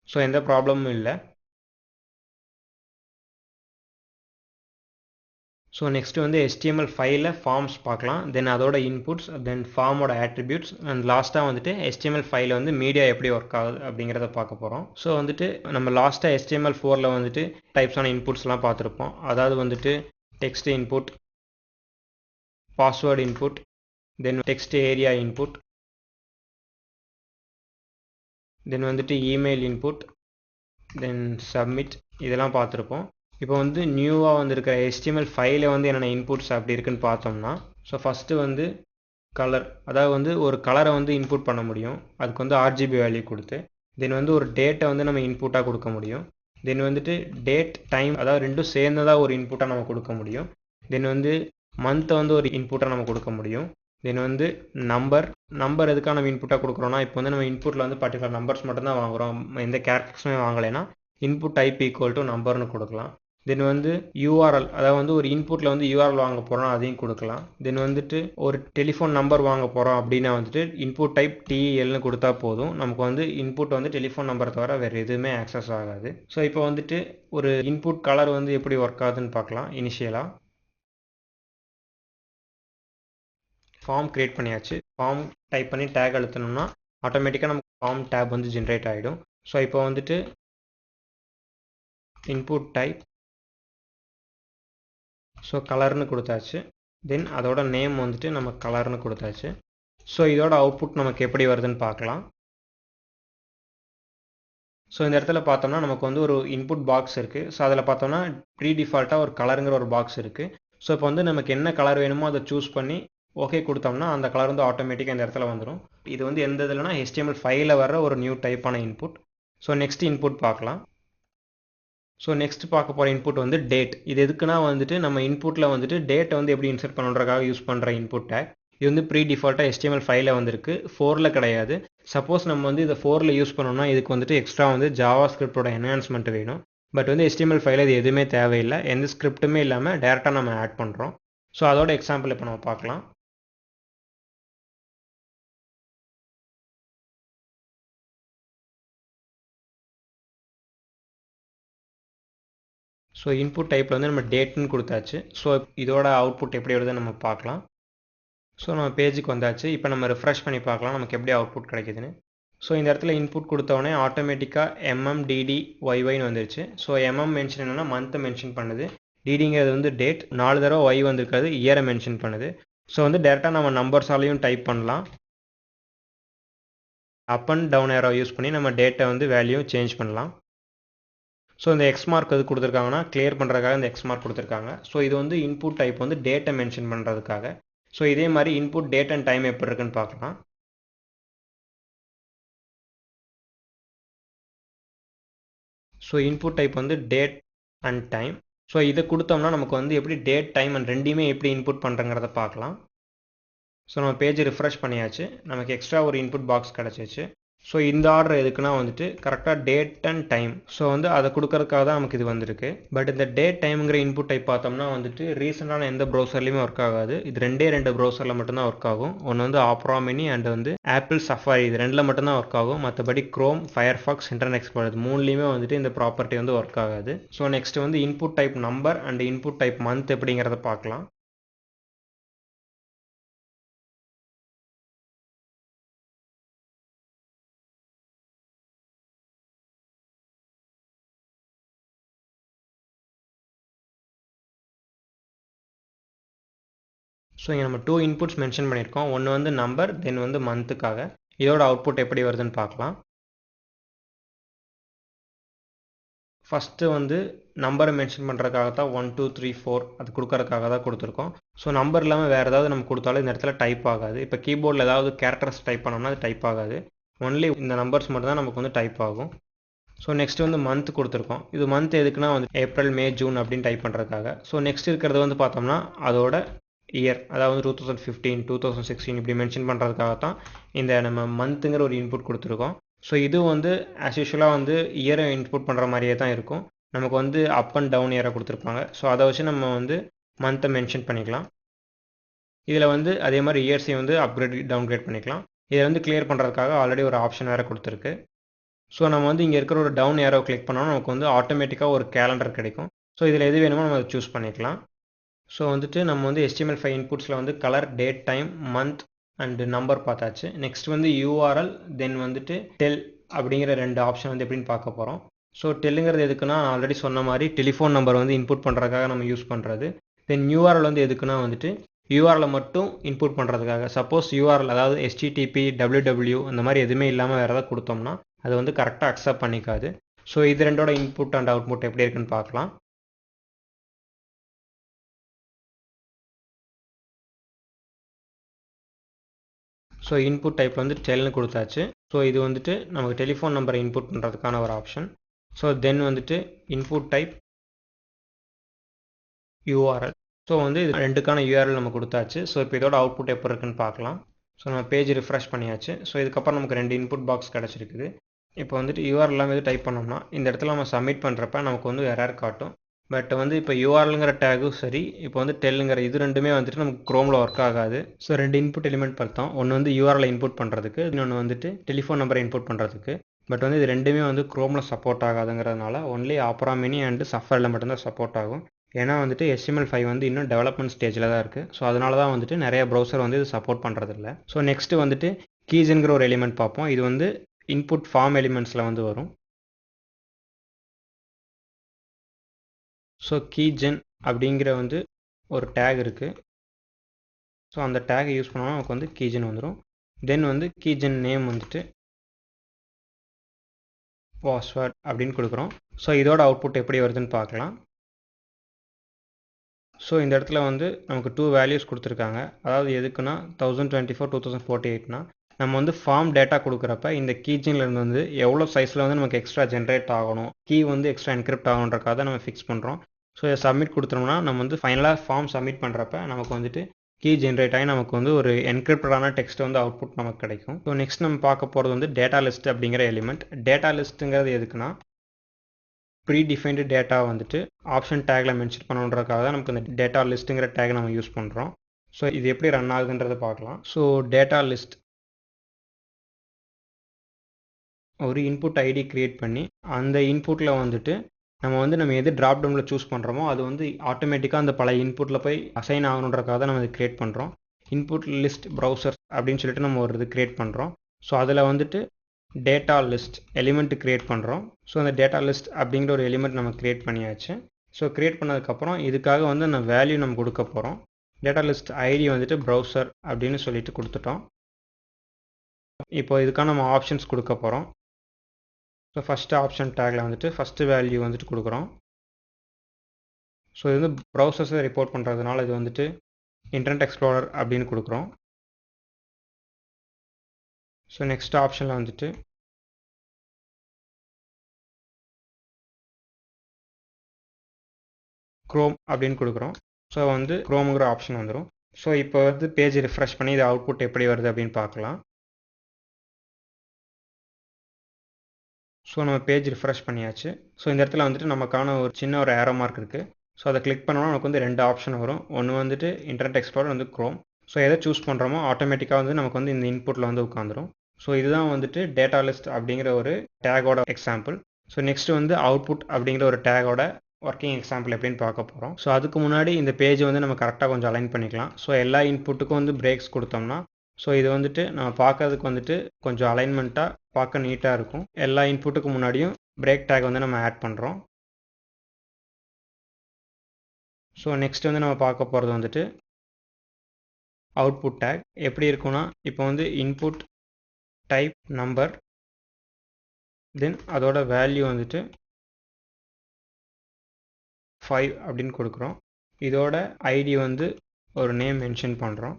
ஸோ எந்த ப்ராப்ளமும் இல்லை. ஸோ நெக்ஸ்ட்டு வந்து HTML ஃபைலில் ஃபார்ம்ஸ் பார்க்கலாம். தென் அதோட இன்புட்ஸ், தென் ஃபார்மோட ஆட்ரிபியூட்ஸ், அண்ட் லாஸ்ட்டாக வந்துட்டு HTML ஃபைலில் வந்து மீடியா எப்படி ஒர்க் ஆகுது அப்படிங்கிறத பார்க்க போகிறோம். ஸோ வந்துட்டு நம்ம லாஸ்ட்டாக HTML4ல் வந்துட்டு டைப்ஸான இன்புட்ஸ்லாம் பார்த்துருப்போம். அதாவது வந்துட்டு டெக்ஸ்ட் இன்புட், பாஸ்வேர்டு இன்புட், தென் டெக்ஸ்ட் ஏரியா இன்புட், தென் வந்துட்டு இமெயில் இன்புட், தென் சப்மிட், இதெல்லாம் பார்த்துருப்போம். இப்போ வந்து நியூவாக வந்திருக்கிற HTML ஃபைலில் வந்து என்னென்ன இன்புட்ஸ் அப்படி இருக்குன்னு பார்த்தோம்னா, ஸோ ஃபஸ்ட்டு வந்து கலர், அதாவது வந்து ஒரு கலரை வந்து இன்புட் பண்ண முடியும். அதுக்கு வந்து ஆர்ஜிபி வேல்யூ கொடுத்து தென் வந்து ஒரு டேட்டை வந்து நம்ம இன்புட்டாக கொடுக்க முடியும். தென் வந்துட்டு டேட் டைம், அதாவது ரெண்டும் சேர்ந்ததாக ஒரு இன்புட்டாக நம்ம கொடுக்க முடியும். தென் வந்து மந்த்தை வந்து ஒரு இன்புட்டாக நம்ம கொடுக்க முடியும். தென் வந்து நம்பர் எதுக்காக நம்ம இன்புட்டாக கொடுக்குறோன்னா, இப்போ வந்து நம்ம இன்புட்டில் வந்து பர்டிகுலர் நம்பர்ஸ் மட்டும்தான் வாங்குகிறோம், எந்த கேரக்டர்ஸுமே வாங்கலைன்னா இன்புட் டைப் ஈக்குவல் டு நம்பர்னு கொடுக்கலாம். தென் வந்து யூஆர்எல், அதாவது வந்து ஒரு இன்புட்டில் வந்து யூஆர்எல் வாங்க போகிறோம், அதையும் கொடுக்கலாம். தென் வந்துட்டு ஒரு டெலிஃபோன் நம்பர் வாங்க போகிறோம் அப்படின்னா வந்துட்டு இன்புட் டைப் டிஎல்னு கொடுத்தா போதும், நமக்கு வந்து இன்புட் வந்து டெலிஃபோன் நம்பரை தவிர வேறு எதுவுமே ஆக்சஸ் ஆகாது. ஸோ இப்போ வந்துட்டு ஒரு இன்புட் கலர் வந்து எப்படி ஒர்க் ஆகுதுன்னு பார்க்கலாம். இனிஷியலாக ஃபார்ம் க்ரியேட் பண்ணியாச்சு. ஃபார்ம் டைப் பண்ணி டேக் அழுத்தணும்னா ஆட்டோமேட்டிக்காக நமக்கு ஃபார்ம் டேப் வந்து ஜென்ரேட் ஆகிடும். ஸோ இப்போ வந்துட்டு இன்புட் டைப், ஸோ கலர்னு கொடுத்தாச்சு. தென் அதோட நேம் வந்துட்டு நம்ம கலர்னு கொடுத்தாச்சு. ஸோ இதோட அவுட்புட் நமக்கு எப்படி வருதுன்னு பார்க்கலாம். ஸோ இந்த இடத்துல பார்த்தோம்னா நமக்கு வந்து ஒரு இன்புட் பாக்ஸ் இருக்குது. ஸோ அதில் பார்த்தோம்னா ப்ரீ டிஃபால்ட்டாக ஒரு கலருங்கிற ஒரு பாக்ஸ் இருக்குது. ஸோ இப்போ வந்து நமக்கு என்ன கலர் வேணுமோ அதை சூஸ் பண்ணி ஓகே கொடுத்தோம்னா அந்த கலர் வந்து ஆட்டோமேட்டிக்காக இந்த இடத்துல வந்துடும். இது வந்து எந்த இதுலனா HTML5ல் வர ஒரு நியூ டைப்பான இன்புட். ஸோ நெக்ஸ்ட் இன்புட் பார்க்கலாம். ஸோ நெக்ஸ்ட் பார்க்க போகிற இன்புட் வந்து டேட். இது எதுக்குன்னா வந்துட்டு நம்ம இன்புட்டில் வந்துட்டு டேட்டை வந்து எப்படி இன்சர்ட் பண்ணுறதுக்காக யூஸ் பண்ணுற இன்புட் டேக். இது வந்து ப்ரீ டிஃபால்ட்டாக HTML5ல் வந்திருக்கு, 4ல் கிடையாது. சப்போஸ் நம்ம வந்து இதை 4ல் யூஸ் பண்ணோம்னா இதுக்கு வந்துட்டு எக்ஸ்ட்ரா வந்து ஜாவா ஸ்கிரிப்டோட என்ஹான்ஸ்மெண்ட் வேணும். பட் வந்து HTML5ல் இது எதுவுமே தேவையில்லை, எந்த ஸ்கிரிப்ட்டுமே இல்லாமல் டேரெக்டாக நம்ம ஆட் பண்ணுறோம். ஸோ அதோட எக்ஸாம்பிள் இப்போ நம்ம பார்க்கலாம். ஸோ இன்புட் டைப்பில் வந்து நம்ம டேட்னு கொடுத்தாச்சு. ஸோ இதோட அவுட்புட் எப்படி வருதுன்னு நம்ம பார்க்கலாம். ஸோ நம்ம பேஜுக்கு வந்தாச்சு. இப்போ நம்ம ரிஃப்ரெஷ் பண்ணி பார்க்கலாம் நமக்கு எப்படி அவுட்புட் கிடைக்குதுன்னு. ஸோ இந்த இடத்துல இன்புட் கொடுத்தோடனே ஆட்டோமேட்டிக்காக MMDDYYன்னு வந்துருச்சு. ஸோ மென்ஷன் என்னென்னா மந்த்தை மென்ஷன் பண்ணுது. டிடிங்கிறது வந்து டேட், 4 தடவை ஒய் வந்திருக்காது, இயரை மென்ஷன் பண்ணுது. ஸோ வந்து டேரெக்டாக நம்ம நம்பர்ஸாலையும் டைப் பண்ணலாம். Up and down arrow use பண்ணி நம்ம டேட்டை வந்து வேல்யூ சேஞ்ச் பண்ணலாம். ஸோ இந்த எக்ஸ் மார்க் எது கொடுத்துருக்காங்கன்னா கிளியர் பண்ணுறதுக்காக இந்த எக்ஸ் மார்க் கொடுத்துருக்காங்க. ஸோ இது வந்து இன்புட் டைப் வந்து டேட்டை மென்ஷன் பண்ணுறதுக்காக. ஸோ இதே மாதிரி இன்புட் டேட் அண்ட் டைம் எப்படி இருக்குன்னு பார்க்கலாம். ஸோ இன்புட் டைப் வந்து டேட் அண்ட் டைம். ஸோ இதை கொடுத்தோம்னா நமக்கு வந்து எப்படி டேட் டைம் அண்ட் ரெண்டையுமே எப்படி இன்புட் பண்ணுறங்கிறத பார்க்கலாம். ஸோ நம்ம பேஜ் ரிஃப்ரெஷ் பண்ணியாச்சு, நமக்கு எக்ஸ்ட்ரா ஒரு இன்புட் பாக்ஸ் கிடச்சிச்சு. ஸோ இந்த ஆர்டர் எதுக்குன்னா வந்துட்டு கரெக்டாக டேட் அண்ட் டைம், ஸோ வந்து அதை கொடுக்கறதுக்காக தான் நமக்கு இது வந்திருக்கு. பட் இந்த டேட் டைம்ங்கிற இன்புட் டைப் பார்த்தோம்னா வந்துட்டு ரீசெண்டான எந்த ப்ரௌசர்லையுமே ஒர்க் ஆகாது. இது ரெண்டு ப்ரௌசரில் மட்டும்தான் ஒர்க் ஆகும். ஒன்று வந்து ஆப்ரா மினி அண்ட் வந்து ஆப்பிள் சஃபாரி, இது ரெண்டில் மட்டும்தான் ஒர்க் ஆகும். மற்றபடி க்ரோம், ஃபயர்ஃபாக்ஸ், இன்டர்நெட் எக்ஸ்ப்ளோரர் மூணுலேயுமே வந்துட்டு இந்த ப்ராப்பர்ட்டி வந்து ஒர்க் ஆகாது. ஸோ நெக்ஸ்ட் வந்து input type number and input type month எப்படிங்கிறத பார்க்கலாம். ஸோ இங்கே நம்ம 2 இன்புட்ஸ் மென்ஷன் பண்ணியிருக்கோம். ஒன்று வந்து நம்பர், தென் வந்து மந்த்துக்காக. இதோட அவுட்புட் எப்படி வருதுன்னு பார்க்கலாம். ஃபஸ்ட்டு வந்து நம்பரை மென்ஷன் பண்ணுறதுக்காக தான் 1 2 3 4 அது கொடுக்கறதுக்காக தான் கொடுத்துருக்கோம். ஸோ நம்பர் இல்லாமல் வேறு ஏதாவது நம்ம கொடுத்தாலும் இந்த இடத்துல டைப் ஆகாது. இப்போ கீபோர்டில் ஏதாவது கேரக்டர்ஸ் டைப் பண்ணோம்னா அது டைப் ஆகாது, ஒன்லி இந்த நம்பர்ஸ் மட்டும் தான் நமக்கு வந்து டைப் ஆகும். ஸோ நெக்ஸ்ட் வந்து மந்த் கொடுத்துருக்கோம். இது மந்த் எதுக்குன்னா வந்து ஏப்ரல், மே, ஜூன் அப்படின்னு டைப் பண்ணுறதுக்காக. ஸோ நெக்ஸ்ட் இருக்கிறது வந்து பார்த்தோம்னா அதோட இயர், அதாவது 2015, 2016 இப்படி மென்ஷன் பண்ணுறதுக்காக தான் இந்த நம்ம மந்த்துங்கிற ஒரு இன்புட் கொடுத்துருக்கோம். ஸோ இது வந்து ஆஸ் யூஷுவலாக வந்து இயரை இன்புட் பண்ணுற மாதிரியே தான் இருக்கும். நமக்கு வந்து அப் அண்ட் டவுன் இயரை கொடுத்துருப்பாங்க. ஸோ அதை வச்சு நம்ம வந்து மந்த்தை மென்ஷன் பண்ணிக்கலாம். இதில் வந்து அதே மாதிரி இயர்ஸையும் வந்து அப்கிரேட் டவுன்கிரேட் பண்ணிக்கலாம். இதை வந்து கிளியர் பண்ணுறதுக்காக ஆல்ரெடி ஒரு ஆப்ஷன் வேறு கொடுத்துருக்கு. ஸோ நம்ம வந்து இங்கே இருக்கிற ஒரு டவுன் ஏரோ கிளிக் பண்ணோம்னா நமக்கு வந்து ஆட்டோமேட்டிக்காக ஒரு கேலண்டர் கிடைக்கும். ஸோ இதில் எது வேணுமோ நம்ம அதை சூஸ் பண்ணிக்கலாம். ஸோ வந்துட்டு நம்ம வந்து HTML5 இன்புட்ஸில் வந்து colour, date, time, month and number பார்த்தாச்சு. நெக்ஸ்ட் வந்து URL, தென் வந்துட்டு டெல் அப்படிங்கிற 2 ஆப்ஷன் வந்து எப்படின்னு பார்க்க போகிறோம். ஸோ டெல்லுங்கிறது எதுக்குன்னா நான் ஆல்ரெடி சொன்ன மாதிரி டெலிஃபோன் நம்பர் வந்து இன்புட் பண்ணுறதுக்காக நம்ம யூஸ் பண்ணுறது. தென் URL வந்து எதுக்குன்னா வந்துட்டு URL மட்டும் இன்புட் பண்ணுறதுக்காக. சப்போஸ் URL அதாவது HTTP, www அந்த மாதிரி எதுவுமே இல்லாமல் வேறு ஏதாவது கொடுத்தோம்னா அது வந்து கரெக்டாக அக்செப்ட் பண்ணிக்காது. ஸோ இது ரெண்டோட இன்புட் அண்ட் அவுட்புட் எப்படி இருக்குன்னு பார்க்கலாம். ஸோ இன்புட் டைப்பில் வந்து டெல்னு கொடுத்தாச்சு. ஸோ இது வந்துட்டு நமக்கு டெலிஃபோன் நம்பரை இன்புட் பண்ணுறதுக்கான ஒரு ஆப்ஷன். ஸோ தென் வந்துட்டு இன்புட் டைப் URL. ஸோ வந்து இது ரெண்டுக்கான URL நம்ம கொடுத்தாச்சு. ஸோ இப்போ இதோட அவுட்புட் எப்போ இருக்குன்னு பார்க்கலாம். ஸோ நம்ம பேஜ் ரிஃப்ரெஷ் பண்ணியாச்சு. ஸோ இதுக்கப்புறம் நமக்கு 2 இன்புட் பாக்ஸ் கிடச்சிருக்குது. இப்போ வந்துட்டு URL எல்லாம் எது டைப் பண்ணோம்னா இந்த இடத்துல நம்ம சப்மிட் பண்ணுறப்ப நமக்கு வந்து எரர் காட்டும். பட் வந்து இப்போ URLங்கிற டேகும் சரி, இப்போ வந்து டெல்லுங்கிற இது ரெண்டுமே வந்துட்டு நமக்கு குரோமில் ஒர்க் ஆகாது. ஸோ 2 இன்புட் எலிமெண்ட் பார்த்தோம். ஒன்று வந்து URL இன்புட் பண்ணுறதுக்கு, இன்னொன்று வந்துட்டு டெலிஃபோன் நம்பரை இன்புட் பண்ணுறதுக்கு. பட் வந்து இது ரெண்டுமே வந்து குரோமில் சப்போர்ட் ஆகாதுங்கிறதுனால ஒன்லி ஆப்ரா மினி அண்ட் சஃபரில் மட்டும்தான் சப்போர்ட் ஆகும். ஏன்னா வந்துட்டு HTML5 வந்து இன்னும் டெவலப்மெண்ட் ஸ்டேஜில் தான் இருக்குது. ஸோ அதனால தான் வந்துட்டு நிறைய ப்ரௌசர் வந்து இது சப்போர்ட் பண்ணுறதில்ல. ஸோ நெக்ஸ்ட்டு வந்துட்டு கீஸ்ங்கிற ஒரு எலிமெண்ட் பார்ப்போம். இது வந்து இன்புட் ஃபார்ம் எலிமெண்ட்ஸில் வந்து வரும். ஸோ கீஜென் அப்படிங்கிற வந்து ஒரு டேக் இருக்குது. ஸோ அந்த டேக் யூஸ் பண்ணோம்னா நமக்கு வந்து கீஜென் வந்துடும். தென் வந்து கீஜென் நேம் வந்துட்டு பாஸ்வேர்ட் அப்படின்னு கொடுக்குறோம். ஸோ இதோட அவுட்புட் எப்படி வருதுன்னு பார்க்கலாம். ஸோ இந்த இடத்துல வந்து நமக்கு 2 வேல்யூஸ் கொடுத்துருக்காங்க. அதாவது எதுக்குன்னா 1024 2048னா நம்ம வந்து ஃபார்ம் டேட்டா கொடுக்குறப்ப இந்த கீஜென்லேருந்து வந்து எவ்வளோ சைஸில் வந்து நமக்கு எக்ஸ்ட்ரா ஜென்ரேட் ஆகணும், கீ வந்து எக்ஸ்ட்ரா என்கிரிப்ட் ஆகணுன்றக்காக தான் நம்ம ஃபிக்ஸ் பண்ணுறோம். ஸோ இதை சப்மிட் கொடுத்தோம்னா நம்ம வந்து ஃபைனலாக ஃபார்ம் சப்மிட் பண்ணுறப்ப நமக்கு வந்துட்டு கீ ஜென்ரேட் ஆகி நமக்கு வந்து ஒரு என்கிரிப்டடான டெக்ஸ்ட் வந்து அவுட்புட் நமக்கு கிடைக்கும். ஸோ நெக்ஸ்ட் நம்ம பார்க்க போகிறது வந்து டேட்டா லிஸ்ட் அப்படிங்கிற எலிமெண்ட். டேட்டா லிஸ்ட்டுங்கிறது எதுக்குன்னா ப்ரீடிஃபைன்டு டேட்டா வந்துட்டு ஆப்ஷன் டேக்கில் மென்ஷன் பண்ணுறதுக்காக தான் நமக்கு இந்த டேட்டா லிஸ்ட்டுங்கிற டேக் நம்ம யூஸ் பண்ணுறோம். ஸோ இது எப்படி ரன் ஆகுதுன்றதை பார்க்கலாம். ஸோ டேட்டா லிஸ்ட் ஒரு இன்புட் ஐடி க்ரியேட் பண்ணி அந்த இன்புட்டில் வந்துட்டு நம்ம எது ட்ராப் டவுனில் சூஸ் பண்ணுறோமோ அது வந்து ஆட்டோமேட்டிக்காக அந்த பழைய இன்புட்டில் போய் அசைன் ஆகணுன்றக்காக தான் நம்ம இது க்ரியேட் பண்ணுறோம். இன்புட் லிஸ்ட் ப்ரௌசர் அப்படின்னு சொல்லிட்டு நம்ம ஒரு இது க்ரியேட் பண்ணுறோம். ஸோ அதில் வந்துட்டு டேட்டா லிஸ்ட் எலிமெண்ட் க்ரியேட் பண்ணுறோம். ஸோ அந்த டேட்டா லிஸ்ட் அப்படிங்கிற ஒரு எலிமெண்ட் நம்ம க்ரியேட் பண்ணியாச்சு. ஸோ க்ரியேட் பண்ணதுக்கப்புறம் இதுக்காக வந்து அந்த வேல்யூ நம்ம கொடுக்க போகிறோம். டேட்டா லிஸ்ட் ஐடி வந்துட்டு ப்ரௌசர் அப்படின்னு சொல்லிட்டு கொடுத்துட்டோம். இப்போ இதுக்கான நம்ம ஆப்ஷன்ஸ் கொடுக்க போகிறோம். ஸோ ஃபஸ்ட்டு ஆப்ஷன் டேக்கில் வந்துட்டு ஃபஸ்ட்டு வேல்யூ வந்துட்டு கொடுக்குறோம். ஸோ இது வந்து ப்ரௌசர்ஸை ரிப்போர்ட் பண்ணுறதுனால இது வந்துட்டு இன்டர்நெட் எக்ஸ்ப்ளோரர் அப்படின்னு கொடுக்குறோம். ஸோ நெக்ஸ்ட் ஆப்ஷனில் வந்துட்டு க்ரோம் அப்படின்னு கொடுக்குறோம். ஸோ வந்து க்ரோமுங்கிற ஆப்ஷன் வந்துடும். ஸோ இப்போ வந்து பேஜ் ரிஃப்ரெஷ் பண்ணி இது அவுட்புட் எப்படி வருது அப்படின்னு பார்க்கலாம். ஸோ நம்ம பேஜ் ரிஃப்ரெஷ் பண்ணியாச்சு. ஸோ இந்த இடத்துல வந்துட்டு நமக்கான ஒரு சின்ன ஒரு ஏரோ மார்க் இருக்குது. ஸோ அதை கிளிக் பண்ணோம்னா நமக்கு வந்து 2 ஆப்ஷன் வரும். ஒன்று வந்துட்டு இன்டர்நெட் எக்ஸ்ப்ளோரர் வந்து க்ரோம். ஸோ எதை சூஸ் பண்ணுறோமோ ஆட்டோமேட்டிக்காக வந்து நமக்கு வந்து இந்த இன்புட்டில் வந்து உட்காந்துரும். ஸோ இதுதான் வந்துட்டு டேட்டா லிஸ்ட் அப்படிங்கிற ஒரு டேகோட எக்ஸாம்பிள். ஸோ நெக்ஸ்ட் வந்து அவுட்புட் அப்படிங்கிற ஒரு டேகோட ஒர்க்கிங் எக்ஸாம்பிள் எப்படின்னு பார்க்க போகிறோம். ஸோ அதுக்கு முன்னாடி இந்த பேஜ் வந்து நம்ம கரெக்டாக கொஞ்சம் அலைன் பண்ணிக்கலாம். ஸோ எல்லா இன்புட்டுக்கும் வந்து பிரேக்ஸ் கொடுத்தோம்னா ஸோ இது வந்துட்டு நம்ம பார்க்கறதுக்கு வந்துட்டு கொஞ்சம் அலைன்மெண்ட்டாக பார்க்க நீட்டாக இருக்கும். எல்லா இன்புட்டுக்கு முன்னாடியும் பிரேக் டேக் வந்து நம்ம ஆட் பண்ணுறோம். ஸோ நெக்ஸ்ட் வந்து நம்ம பார்க்க போகிறது வந்துட்டு அவுட்புட் டேக் எப்படி இருக்குன்னா இப்போ வந்து இன்புட் டைப் நம்பர் தென் அதோட வேல்யூ வந்துட்டு 5 அப்படின்னு கொடுக்குறோம். இதோட ஐடி வந்து ஒரு நேம் மென்ஷன் பண்ணுறோம்.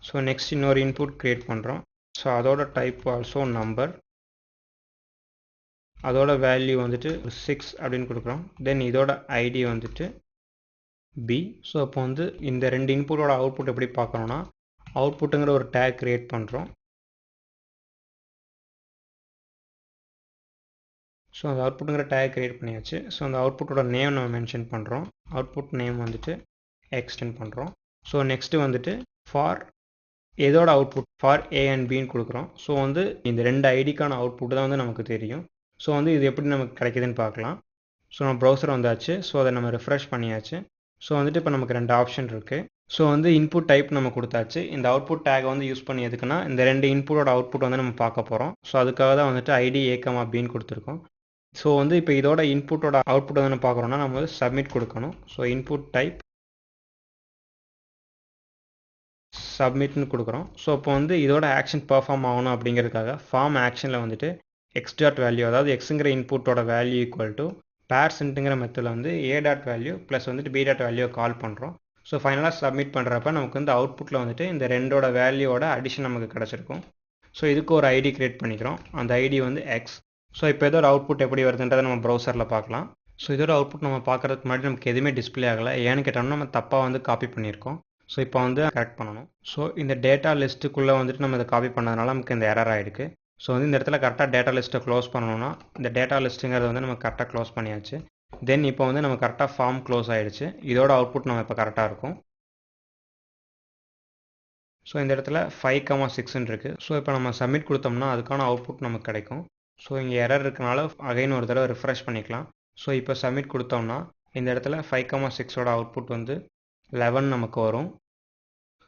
ஸோ நெக்ஸ்ட் இன்னொரு இன்புட் க்ரியேட் பண்ணுறோம். ஸோ அதோட டைப் ஆல்சோ நம்பர், அதோட வேல்யூ வந்துட்டு 6 அப்படின்னு கொடுக்குறோம். தென் இதோட ஐடி வந்துட்டு பி. ஸோ அப்போ வந்து இந்த 2 இன்புட்டோட அவுட்புட் எப்படி பார்க்கணும்னா அவுட்புட்டுங்கிற ஒரு டேக் க்ரியேட் பண்ணுறோம். ஸோ அந்த அவுட்புட்டுங்கிற டேக் க்ரியேட் பண்ணியாச்சு. ஸோ அந்த அவுட்புட்டோட நேம் நம்ம மென்ஷன் பண்ணுறோம். அவுட்புட் நேம் வந்துட்டு எக்ஸ்டெண்ட் பண்ணுறோம். ஸோ நெக்ஸ்ட்டு வந்துட்டு ஃபார் எதோட அவுட்புட் ஃபார் ஏ அண்ட் பின்னு கொடுக்குறோம். ஸோ வந்து இந்த 2 ஐடிக்கான அவுட்புட் தான் வந்து நமக்கு தெரியும். ஸோ வந்து இது எப்படி நமக்கு கிடைக்குதுன்னு பார்க்கலாம். ஸோ நம்ம ப்ரௌசர் வந்தாச்சு. ஸோ அதை நம்ம ரிஃப்ரெஷ் பண்ணியாச்சு. ஸோ வந்துட்டு இப்போ நமக்கு 2 ஆப்ஷன் இருக்குது. ஸோ வந்து இன்புட் டைப் நம்ம கொடுத்தாச்சு. இந்த அவுட்புட் டேகை வந்து யூஸ் பண்ணி எதுக்குன்னா இந்த 2 இன்புட்டோட அவுட்புட் வந்து நம்ம பார்க்க போகிறோம். ஸோ அதுக்காக தான் வந்துட்டு ஐடி ஏ பின்னு கொடுத்துருக்கோம். ஸோ வந்து இப்போ இதோட இன்புட்டோட அவுட்புட் வந்து பார்க்குறோன்னா நம்ம வந்து சப்மிட் கொடுக்கணும். ஸோ இன்புட் டைப் சப்மிட்னு கொடுக்குறோம். ஸோ இப்போ வந்து இதோட ஆக்ஷன் பர்ஃபார்ம் ஆகணும் அப்படிங்கிறதுக்காக ஃபார்ம் ஆக்ஷனில் வந்துட்டு எக்ஸ் டாட் வேல்யூ, அதாவது எக்ஸுங்கிற இன்புட்டோட வேல்யூ ஈக்குவல் டு பேர்சென்ட்டுங்கிற மெத்தடில் வந்து ஏ டாட் வேல்யூ ப்ளஸ் வந்துட்டு பி டாட் வேல்யூ கால் பண்ணுறோம். ஸோ ஃபைனலாக சப்மிட் பண்ணுறப்ப நமக்கு வந்து அவுட்புட்டில் வந்துட்டு இந்த ரெண்டோட வேல்யூவோட அடிஷன் நமக்கு கிடச்சிருக்கும். ஸோ இதுக்கு ஒரு ஐடி கிரியேட் பண்ணிக்கிறோம். அந்த ஐடி வந்து எக்ஸ். ஸோ இப்போ இதோட அவுட்புட் எப்படி வருதுன்றதை நம்ம ப்ரௌசரில் பார்க்கலாம். ஸோ இதோட அவுட்புட் நம்ம பார்க்குறதுக்கு முன்னாடி நமக்கு எதுவுமே டிஸ்பிளே ஆகலை. ஏன்னு கேட்டோம்னா நம்ம தப்பாக வந்து காப்பி பண்ணியிருக்கோம். ஸோ இப்போ வந்து கரெக்ட் பண்ணணும். ஸோ இந்த டேட்டா லிஸ்ட்டுக்குள்ளே வந்துட்டு நம்ம இதை காப்பி பண்ணதுனால நமக்கு இந்த எரர் ஆகிருக்கு. ஸோ வந்து இந்த இடத்துல கரெக்டாக டேட்டா லிஸ்ட்டை க்ளோஸ் பண்ணணும்னா இந்த டேட்டா லிஸ்ட்டுங்கிறது வந்து நம்ம கரெக்டாக க்ளோஸ் பண்ணியாச்சு. தென் இப்போ வந்து நம்ம கரெக்டாக ஃபார்ம் க்ளோஸ் ஆகிடுச்சு. இதோட அவுட்புட் நம்ம இப்போ கரெக்டாக இருக்கும். ஸோ இந்த இடத்துல 5,6ன்னு இருக்குது. ஸோ இப்போ நம்ம சப்மிட் கொடுத்தோம்னா அதுக்கான அவுட்புட் நமக்கு கிடைக்கும். ஸோ இங்கே எரர் இருக்கனால அகைன் ஒரு தடவை ரிஃப்ரெஷ் பண்ணிக்கலாம். ஸோ இப்போ சப்மிட் கொடுத்தோம்னா இந்த இடத்துல 5,6ஓட அவுட்புட் வந்து 11 நமக்கு வரும்.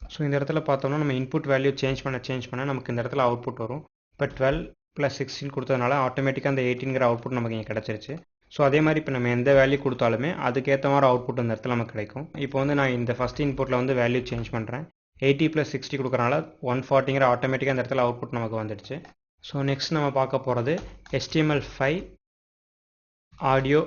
ஸோ இந்த இடத்துல பார்த்தோம்னா நம்ம இன்புட் வேல்யூ சேஞ்ச் பண்ண நமக்கு இந்த இடத்துல அவுட்புட் வரும். இப்போ 12 + 16 கொடுத்ததுனால ஆட்டோமேட்டிக்காக அந்த 18ங்கிற அவுட்புட் நமக்கு இங்கே கிடச்சிருச்சு. ஸோ அதே மாதிரி இப்போ நம்ம எந்த வேல்யூ கொடுத்தாலுமே அதுக்கேற்ற மாதிரி அவுட்புட் இந்த இடத்துல நமக்கு கிடைக்கும். இப்போ வந்து நான் இந்த ஃபஸ்ட் இன்புட்டில் வந்து வேல்யூ சேஞ்ச் பண்ணுறேன். 80 + 60 கொடுக்குறனால 140ங்கிற ஆட்டோமேட்டிக்காக இந்த இடத்துல அவுட்புட் நமக்கு வந்துடுச்சு. ஸோ நெக்ஸ்ட் நம்ம பார்க்க போகிறது HTML5 audio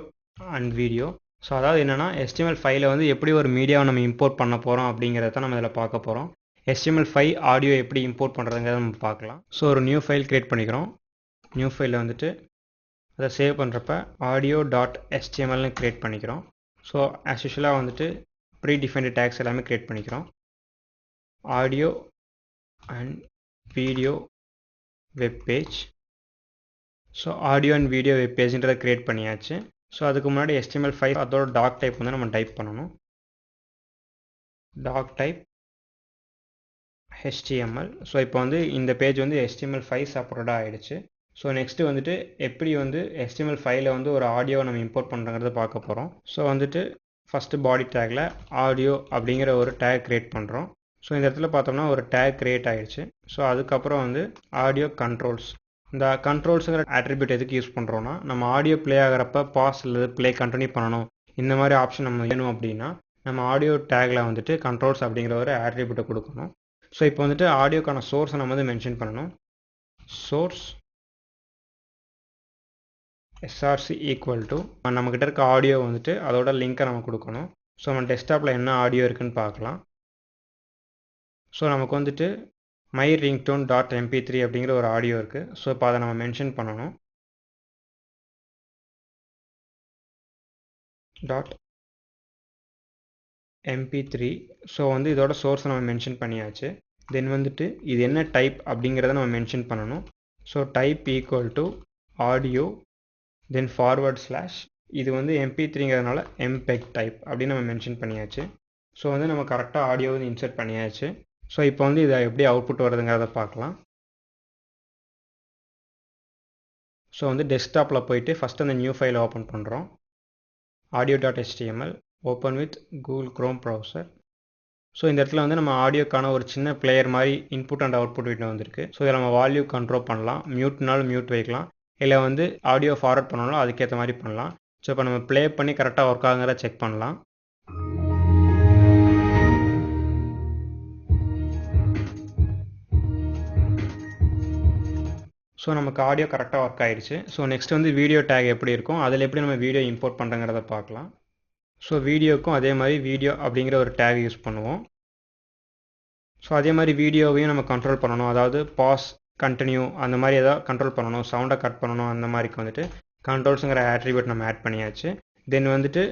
and video. So அதாவது என்னென்னா HTML5ல் வந்து எப்படி ஒரு மீடியாவை நம்ம இம்போர்ட் பண்ண போகிறோம் அப்படிங்கிறத நம்ம இதில் பார்க்க போகிறோம். HTML5 ஆடியோ எப்படி இம்போர்ட் பண்ணுறதுங்கிறத நம்ம பார்க்கலாம். ஸோ ஒரு நியூ ஃபைல் க்ரியேட் பண்ணிக்கிறோம். நியூ ஃபைலில் வந்துட்டு அதை சேவ் பண்ணுறப்ப audio.htmlனு க்ரியேட் பண்ணிக்கிறோம். ஸோ ஆஸ் யூஷுவலாக வந்துட்டு ப்ரீ டிஃபைன்டு டேக்ஸ் எல்லாமே க்ரியேட் பண்ணிக்கிறோம். Audio and video web page. So audio and video web பேஜ்ன்றதை க்ரியேட் பண்ணியாச்சு. ஸோ அதுக்கு முன்னாடி HTML5 அதோட டாக் டைப் வந்து நம்ம டைப் பண்ணணும். Talk type HTML. ஸோ இப்போ வந்து இந்த பேஜ் வந்து HTML5 சப்போர்ட்டடாக ஆகிடுச்சு. ஸோ நெக்ஸ்ட்டு வந்துட்டு எப்படி வந்து HTML5ல் வந்து ஒரு ஆடியோவை நம்ம இம்போர்ட் பண்ணுறங்கிறத பார்க்க போகிறோம். ஸோ வந்துட்டு ஃபஸ்ட்டு பாடி டேக்கில் ஆடியோ அப்படிங்கிற ஒரு டேக் க்ரியேட் பண்ணுறோம். ஸோ இந்த இடத்துல பார்த்தோம்னா ஒரு டேக் க்ரியேட் ஆகிடுச்சு. ஸோ அதுக்கப்புறம் வந்து ஆடியோ கண்ட்ரோல்ஸ். இந்த கண்ட்ரோல்ஸுங்கிற ஆட்ரிபியூட் எதுக்கு யூஸ் பண்ணுறோன்னா நம்ம ஆடியோ ப்ளே ஆகிறப்ப பாஸ் இல்லை ப்ளே கண்டினியூ பண்ணணும் இந்த மாதிரி ஆப்ஷன் நம்ம வேணும் அப்படின்னா நம்ம ஆடியோ டேக்கில் வந்துட்டு கண்ட்ரோல்ஸ் அப்படிங்கிற ஒரு ஆட்ரிபியூட்டை கொடுக்கணும். ஸோ இப்போ வந்துட்டு ஆடியோக்கான சோர்ஸை நம்ம வந்து மென்ஷன் பண்ணணும். சோர்ஸ் src ஈக்குவல் டு நம்மக்கிட்ட இருக்க ஆடியோ வந்துட்டு அதோட லிங்க்கை நம்ம கொடுக்கணும். ஸோ நம்ம டெஸ்க்டாப்பில் என்ன ஆடியோ இருக்குன்னு பார்க்கலாம். ஸோ நமக்கு வந்துட்டு மை ரிங்டோன் .mp3 அப்படிங்கிற ஒரு ஆடியோ இருக்குது. ஸோ இப்போ அதை நம்ம மென்ஷன் பண்ணணும். .mp3. ஸோ வந்து இதோட சோர்ஸை நம்ம மென்ஷன் பண்ணியாச்சு. தென் வந்துட்டு இது என்ன டைப் அப்படிங்கிறத நம்ம மென்ஷன் பண்ணணும். So type equal to audio then // இது வந்து mp3ங்கிறதுனால mpeg டைப் அப்படின்னு நம்ம மென்ஷன் பண்ணியாச்சு. ஸோ வந்து நம்ம கரெக்டாக ஆடியோ வந்து இன்சர்ட் பண்ணியாச்சு. ஸோ இப்போ வந்து இதை எப்படி அவுட்புட் வருதுங்கிறத பார்க்கலாம். ஸோ வந்து டெஸ்க்டாப்பில் போயிட்டு ஃபஸ்ட் அந்த நியூ ஃபைலை ஓப்பன் பண்ணுறோம். audio.html open with Google Chrome browser. So இந்த இடத்துல வந்து நம்ம ஆடியோக்கான ஒரு சின்ன பிளேயர் மாதிரி இன்புட் அண்ட் அவுட்புட் வீட்டில் வந்துருக்கு. ஸோ இதில் நம்ம வால்யூம் கண்ட்ரோல் பண்ணலாம். மியூட்னாலும் மியூட் வைக்கலாம். இல்லை வந்து ஆடியோ ஃபார்வர்ட் பண்ணாலும் அதுக்கேற்ற மாதிரி பண்ணலாம். ஸோ இப்போ நம்ம ப்ளே பண்ணி கரெக்டாக ஒர்க் ஆகுங்கிறத செக் பண்ணலாம். ஸோ நமக்கு ஆடியோ கரெக்டாக ஒர்க் ஆகிடுச்சு. ஸோ நெக்ஸ்ட் வந்து வீடியோ டேக் எப்படி இருக்கும் அதில் எப்படி நம்ம வீடியோ இம்போர்ட் பண்ணுறங்கிறத பார்க்கலாம். ஸோ வீடியோக்கும் அதே மாதிரி வீடியோ அப்படிங்கிற ஒரு டேக் யூஸ் பண்ணுவோம். ஸோ அதே மாதிரி வீடியோவையும் நம்ம கண்ட்ரோல் பண்ணணும். அதாவது பாஸ் கண்டினியூ அந்த மாதிரி எதாவது கண்ட்ரோல் பண்ணணும், சவுண்டை கட் பண்ணணும், அந்த மாதிரிக்கு வந்துட்டு கண்ட்ரோல்ஸுங்கிற ஆட்ரிபியூட் நம்ம ஆட் பண்ணியாச்சு. தென் வந்துட்டு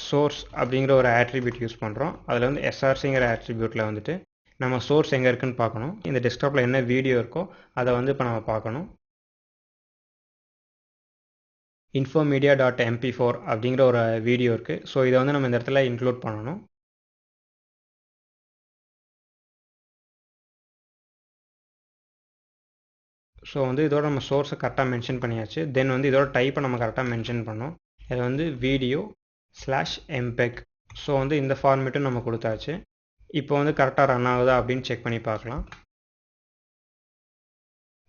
சோர்ஸ் அப்படிங்கிற ஒரு ஆட்ரிபியூட் யூஸ் பண்ணுறோம். அதில் வந்து srcங்கிற ஆட்ரிபியூட்டில் வந்துட்டு நம்ம சோர்ஸ் எங்கே இருக்குன்னு பார்க்கணும். இந்த டெஸ்க்டாப்பில் என்ன வீடியோ இருக்கோ அதை வந்து இப்போ நம்ம பார்க்கணும். infomedia.mp4 அப்படிங்கிற ஒரு வீடியோ இருக்குது. ஸோ இதை வந்து நம்ம இந்த இடத்துல இன்க்ளூட் பண்ணணும். ஸோ வந்து இதோட நம்ம சோர்ஸை கரெக்டாக மென்ஷன் பண்ணியாச்சு. தென் வந்து இதோட டைப்பை நம்ம கரெக்டாக மென்ஷன் பண்ணோம். இது வந்து video/mpeg. ஸோ வந்து இந்த ஃபார்மேட்டும் நம்ம கொடுத்தாச்சு. இப்போ வந்து கரெக்டாக ரன் ஆகுதா அப்படின்னு செக் பண்ணி பார்க்கலாம்.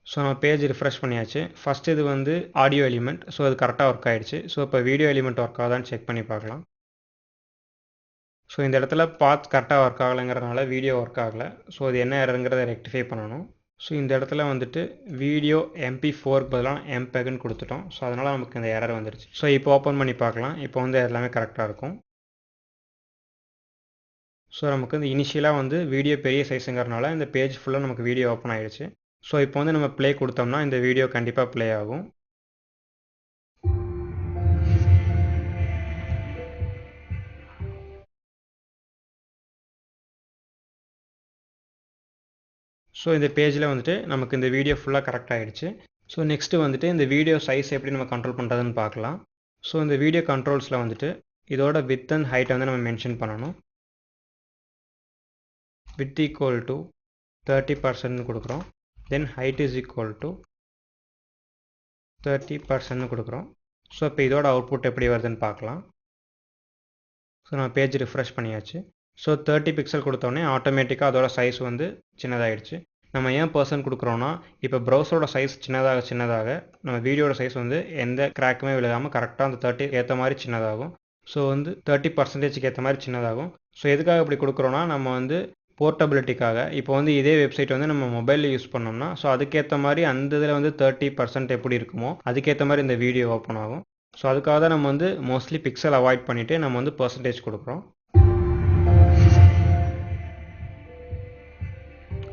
ஸோ நம்ம பேஜ் ரிஃப்ரெஷ் பண்ணியாச்சு. ஃபஸ்ட் இது வந்து ஆடியோ எலிமெண்ட். ஸோ அது கரெக்டாக ஒர்க் ஆகிடுச்சு. ஸோ இப்போ வீடியோ எலிமெண்ட் ஒர்க் ஆகுதான்னு செக் பண்ணி பார்க்கலாம். ஸோ இந்த இடத்துல பாத் கரெக்டாக ஒர்க் ஆகலைங்கிறதுனால வீடியோ ஒர்க் ஆகலை. ஸோ அது என்ன எரருங்கிறத ரெக்டிஃபை பண்ணணும். ஸோ இந்த இடத்துல வந்துட்டு வீடியோ MP4க்கு பதிலாக mpegன்னு கொடுத்துட்டோம். ஸோ அதனால் நமக்கு இந்த எரர் வந்துருச்சு. ஸோ இப்போ ஓப்பன் பண்ணி பார்க்கலாம். இப்போ வந்து எல்லாமே கரெக்டாக இருக்கும். ஸோ நமக்கு வந்து இனிஷியலாக வந்து வீடியோ பெரிய சைஸுங்கிறனால இந்த பேஜ் ஃபுல்லாக நமக்கு வீடியோ ஓப்பன் ஆகிடுச்சு. ஸோ இப்போ வந்து நம்ம ப்ளே கொடுத்தோம்னா இந்த வீடியோ கண்டிப்பாக ப்ளே ஆகும். ஸோ இந்த பேஜில் வந்துட்டு நமக்கு இந்த வீடியோ ஃபுல்லாக கரெக்ட் ஆகிடுச்சு. ஸோ நெக்ஸ்ட்டு வந்துட்டு இந்த வீடியோ சைஸ் எப்படி நம்ம கண்ட்ரோல் பண்ணுறதுன்னு பார்க்கலாம். ஸோ இந்த வீடியோ கண்ட்ரோல்ஸில் வந்துட்டு இதோட வித் அண்ட் ஹைட்டை வந்து நம்ம மென்ஷன் பண்ணணும். வித் ஈக்குவல் டு 30% கொடுக்குறோம். Then height is equal to 30% கொடுக்குறோம். ஸோ இப்போ இதோட அவுட்புட் எப்படி வருதுன்னு பார்க்கலாம். ஸோ நம்ம பேஜ் ரிஃப்ரெஷ் பண்ணியாச்சு. ஸோ 30 பிக்சல் கொடுத்தோடனே ஆட்டோமேட்டிக்காக அதோட சைஸ் வந்து சின்னதாகிடுச்சு. நம்ம ஏன் பர்சன்ட் கொடுக்குறோன்னா இப்போ ப்ரௌசரோட சைஸ் சின்னதாக நம்ம வீடியோட சைஸ் வந்து எந்த கிராக்குமே விழுகாமல் கரெக்டாக அந்த 30 ஏற்ற மாதிரி சின்னதாகும். ஸோ வந்து 30%க்கு ஏற்ற மாதிரி சின்னதாகும். ஸோ எதுக்காக இப்படி கொடுக்குறோன்னா நம்ம வந்து போர்ட்டபிலிட்டிக்காக. இப்போ வந்து இதே வெப்சைட் வந்து நம்ம மொபைலில் யூஸ் பண்ணோம்னா ஸோ அதுக்கேற்ற மாதிரி அந்த இதில் வந்து 30% எப்படி இருக்குமோ அதுக்கேற்ற மாதிரி இந்த வீடியோ ஓப்பன் ஆகும். ஸோ அதுக்காக தான் நம்ம வந்து மோஸ்ட்லி பிக்சல் அவாய்ட் பண்ணிவிட்டு நம்ம வந்து பர்சன்டேஜ் கொடுக்குறோம்.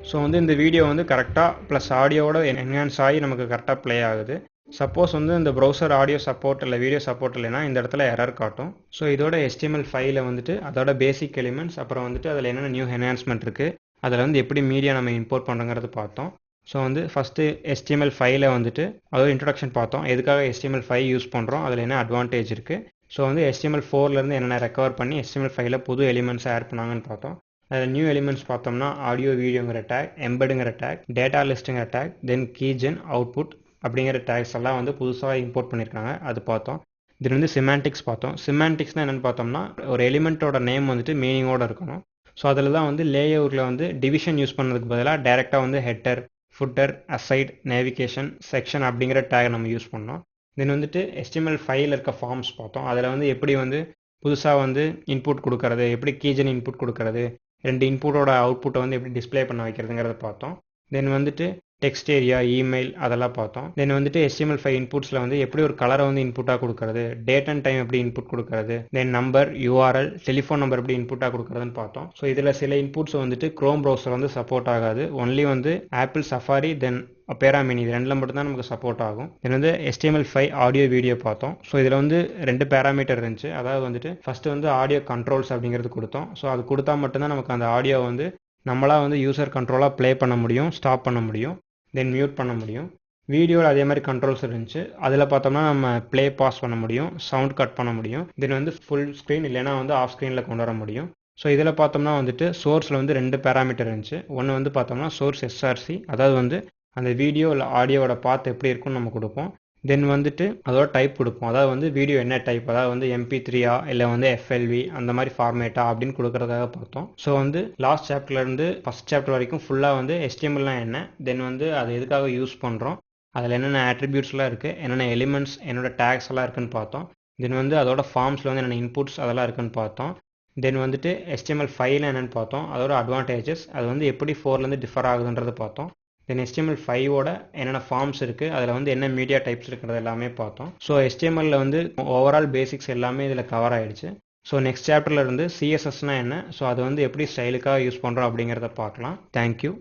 ஸோ வந்து இந்த வீடியோ வந்து கரெக்டாக ப்ளஸ் ஆடியோவோட என்ஹான்ஸ் ஆகி நமக்கு கரெக்டாக ப்ளே ஆகுது. சப்போஸ் வந்து இந்த ப்ரௌசர் ஆடியோ சப்போர்ட் இல்லை வீடியோ சப்போர்ட் இல்லைன்னா இந்த இடத்துல எரர் காட்டும். ஸோ இதோட HTML ஃபைலில் வந்துட்டு அதோட பேசிக் எலிமெண்ட்ஸ் அப்புறம் வந்துட்டு அதில் என்னென்ன நியூ என்ஹான்ஸ்மெண்ட் இருக்குது அதில் வந்து எப்படி மீடியா நம்ம இம்போர்ட் பண்ணுறங்கிறது பார்த்தோம். ஸோ வந்து ஃபஸ்ட்டு HTML ஃபைலில் வந்துட்டு அதோட இன்ட்ரடக்ஷன் பார்த்தோம். எதுக்காக HTML5 யூஸ் பண்ணுறோம், அதில் என்ன அட்வான்டேஜ் இருக்குது. ஸோ வந்து HTML4லேருந்து என்னென்ன ரெக்கவர் பண்ணி HTML5ல புது எலிமெண்ட்ஸ் ஆட் பண்ணாங்கன்னு பார்த்தோம். அதில் நியூ எலிமெண்ட்ஸ் பார்த்தோம்னா ஆடியோ வீடியோங்கிற டேக், எம்பெடுங்கிற டேக், டேட்டா லிஸ்ட்டுங்கிற டேக், தென் கீஜென், அவுட்புட் அப்படிங்கிற டேக்ஸ் எல்லாம் வந்து புதுசாக இம்போர்ட் பண்ணியிருக்காங்க. அது பார்த்தோம். இது வந்து சிமான்டிக்ஸ் பார்த்தோம். சிமான்டிக்ஸ்னால் என்னென்னு பார்த்தோம்னா ஒரு எலிமெண்ட்டோட நேம் வந்துட்டு மீனிங்கோடு இருக்கணும். ஸோ அதில் தான் வந்து லேஅவுட்டில் வந்து டிவிஷன் யூஸ் பண்ணதுக்கு பதிலாக டைரெக்டாக வந்து header, footer, aside, navigation, section அப்படிங்கிற டேக் நம்ம யூஸ் பண்ணோம். தென் வந்துட்டு HTML5ல் இருக்க ஃபார்ம்ஸ் பார்த்தோம். அதில் வந்து எப்படி வந்து புதுசாக வந்து இன்புட் கொடுக்கறது, எப்படி கீஜென் இன்புட் கொடுக்கறது, 2 இன்புட்டோட அவுட்புட்டை வந்து எப்படி டிஸ்பிளே பண்ண வைக்கிறதுங்கிறத பார்த்தோம். தென் வந்துட்டு டெக்ஸ்ட் ஏரியா, இமெயில் அதெல்லாம் பார்த்தோம். தென் வந்துட்டு HTML5 இன்புட்ஸில் வந்து எப்படி ஒரு கலரை வந்து இன்புட்டாக கொடுக்கறது, டேட் அண்ட் டைம் எப்படி இன்புட் கொடுக்கறது, தென் நம்பர், URL, டெலிஃபோன் நம்பர் எப்படி இன்புட்டாக கொடுக்கறதுன்னு பார்த்தோம். ஸோ இதில் சில இன்புட்ஸ் வந்துட்டு க்ரோம் ப்ரௌசர் வந்து சப்போர்ட் ஆகாது. ஒன்லி வந்து ஆப்பிள் சஃபாரி தென் பேரா மினி இது ரெண்டில் மட்டும்தான் நமக்கு சப்போர்ட் ஆகும். இதில் வந்து HTML5 ஆடியோ வீடியோ பார்த்தோம். ஸோ இதில் வந்து 2 பேராமீட்டர் இருந்துச்சு. அதாவது வந்துட்டு ஃபஸ்ட்டு வந்து ஆடியோ கண்ட்ரோல்ஸ் அப்படிங்கிறது கொடுத்தோம். ஸோ அது கொடுத்தா மட்டும்தான் நமக்கு அந்த ஆடியோ வந்து நம்மளாக வந்து யூசர் கண்ட்ரோலாக ப்ளே பண்ண முடியும், ஸ்டாப் பண்ண முடியும், தென் மியூட் பண்ண முடியும். வீடியோவில் அதே மாதிரி கண்ட்ரோல்ஸ் இருந்துச்சு. அதில் பார்த்தோம்னா நம்ம ப்ளே பாஸ் பண்ண முடியும், சவுண்ட் கட் பண்ண முடியும், தென் வந்து ஃபுல் ஸ்க்ரீன் இல்லைனா வந்து ஆஃப் ஸ்க்ரீனில் கொண்டு வர முடியும். ஸோ இதில் பார்த்தோம்னா வந்துட்டு சோர்ஸில் வந்து 2 பேராமீட்டர் இருந்துச்சு. ஒன்று வந்து பார்த்தோம்னா சோர்ஸ் SRC, அதாவது வந்து அந்த வீடியோ இல்லை ஆடியோவோட பாத் எப்படி இருக்குன்னு நம்ம கொடுப்போம். தென் வந்துட்டு அதோட டைப் கொடுப்போம். அதாவது வந்து வீடியோ என்ன டைப், அதாவது வந்து MP3 இல்லை வந்து FLV அந்த மாதிரி ஃபார்மேட்டா அப்படின்னு கொடுக்கறதாக பார்த்தோம். ஸோ வந்து லாஸ்ட் சாப்டர்லேருந்து ஃபஸ்ட் சாப்டர் வரைக்கும் ஃபுல்லாக வந்து HTMLனா என்ன, தென் வந்து அது எதுக்காக யூஸ் பண்ணுறோம், அதில் என்னென்ன ஆட்ரிபியூட்ஸ்லாம் இருக்குது, என்னென்ன எலிமெண்ட்ஸ், என்னோட டேக்ஸ் எல்லாம் இருக்குன்னு பார்த்தோம். தென் வந்து அதோட ஃபார்ம்ஸில் வந்து என்னென்ன இன்புட்ஸ் அதெல்லாம் இருக்குன்னு பார்த்தோம். தென் வந்துட்டு HTML5ல என்னென்னு பார்த்தோம், அதோட அட்வான்டேஜஸ், அது வந்து எப்படி 4லேருந்து டிஃபர் ஆகுதுன்றது பார்த்தோம். தென் HTML5ஓட என்னென்ன ஃபார்ம்ஸ் இருக்குது, அதில் வந்து என்ன மீடியா டைப்ஸ் இருக்கிறது எல்லாமே பார்த்தோம். ஸோ HTMLல வந்து ஓவரால் பேசிக்ஸ் எல்லாமே இதில் கவர் ஆகிடுச்சு. ஸோ நெக்ஸ்ட் சாப்டரில் இருந்து CSSனா என்ன, ஸோ அது வந்து எப்படி ஸ்டைலுக்காக யூஸ் பண்ணுறோம் அப்படிங்கிறத பார்க்கலாம். தேங்க்யூ.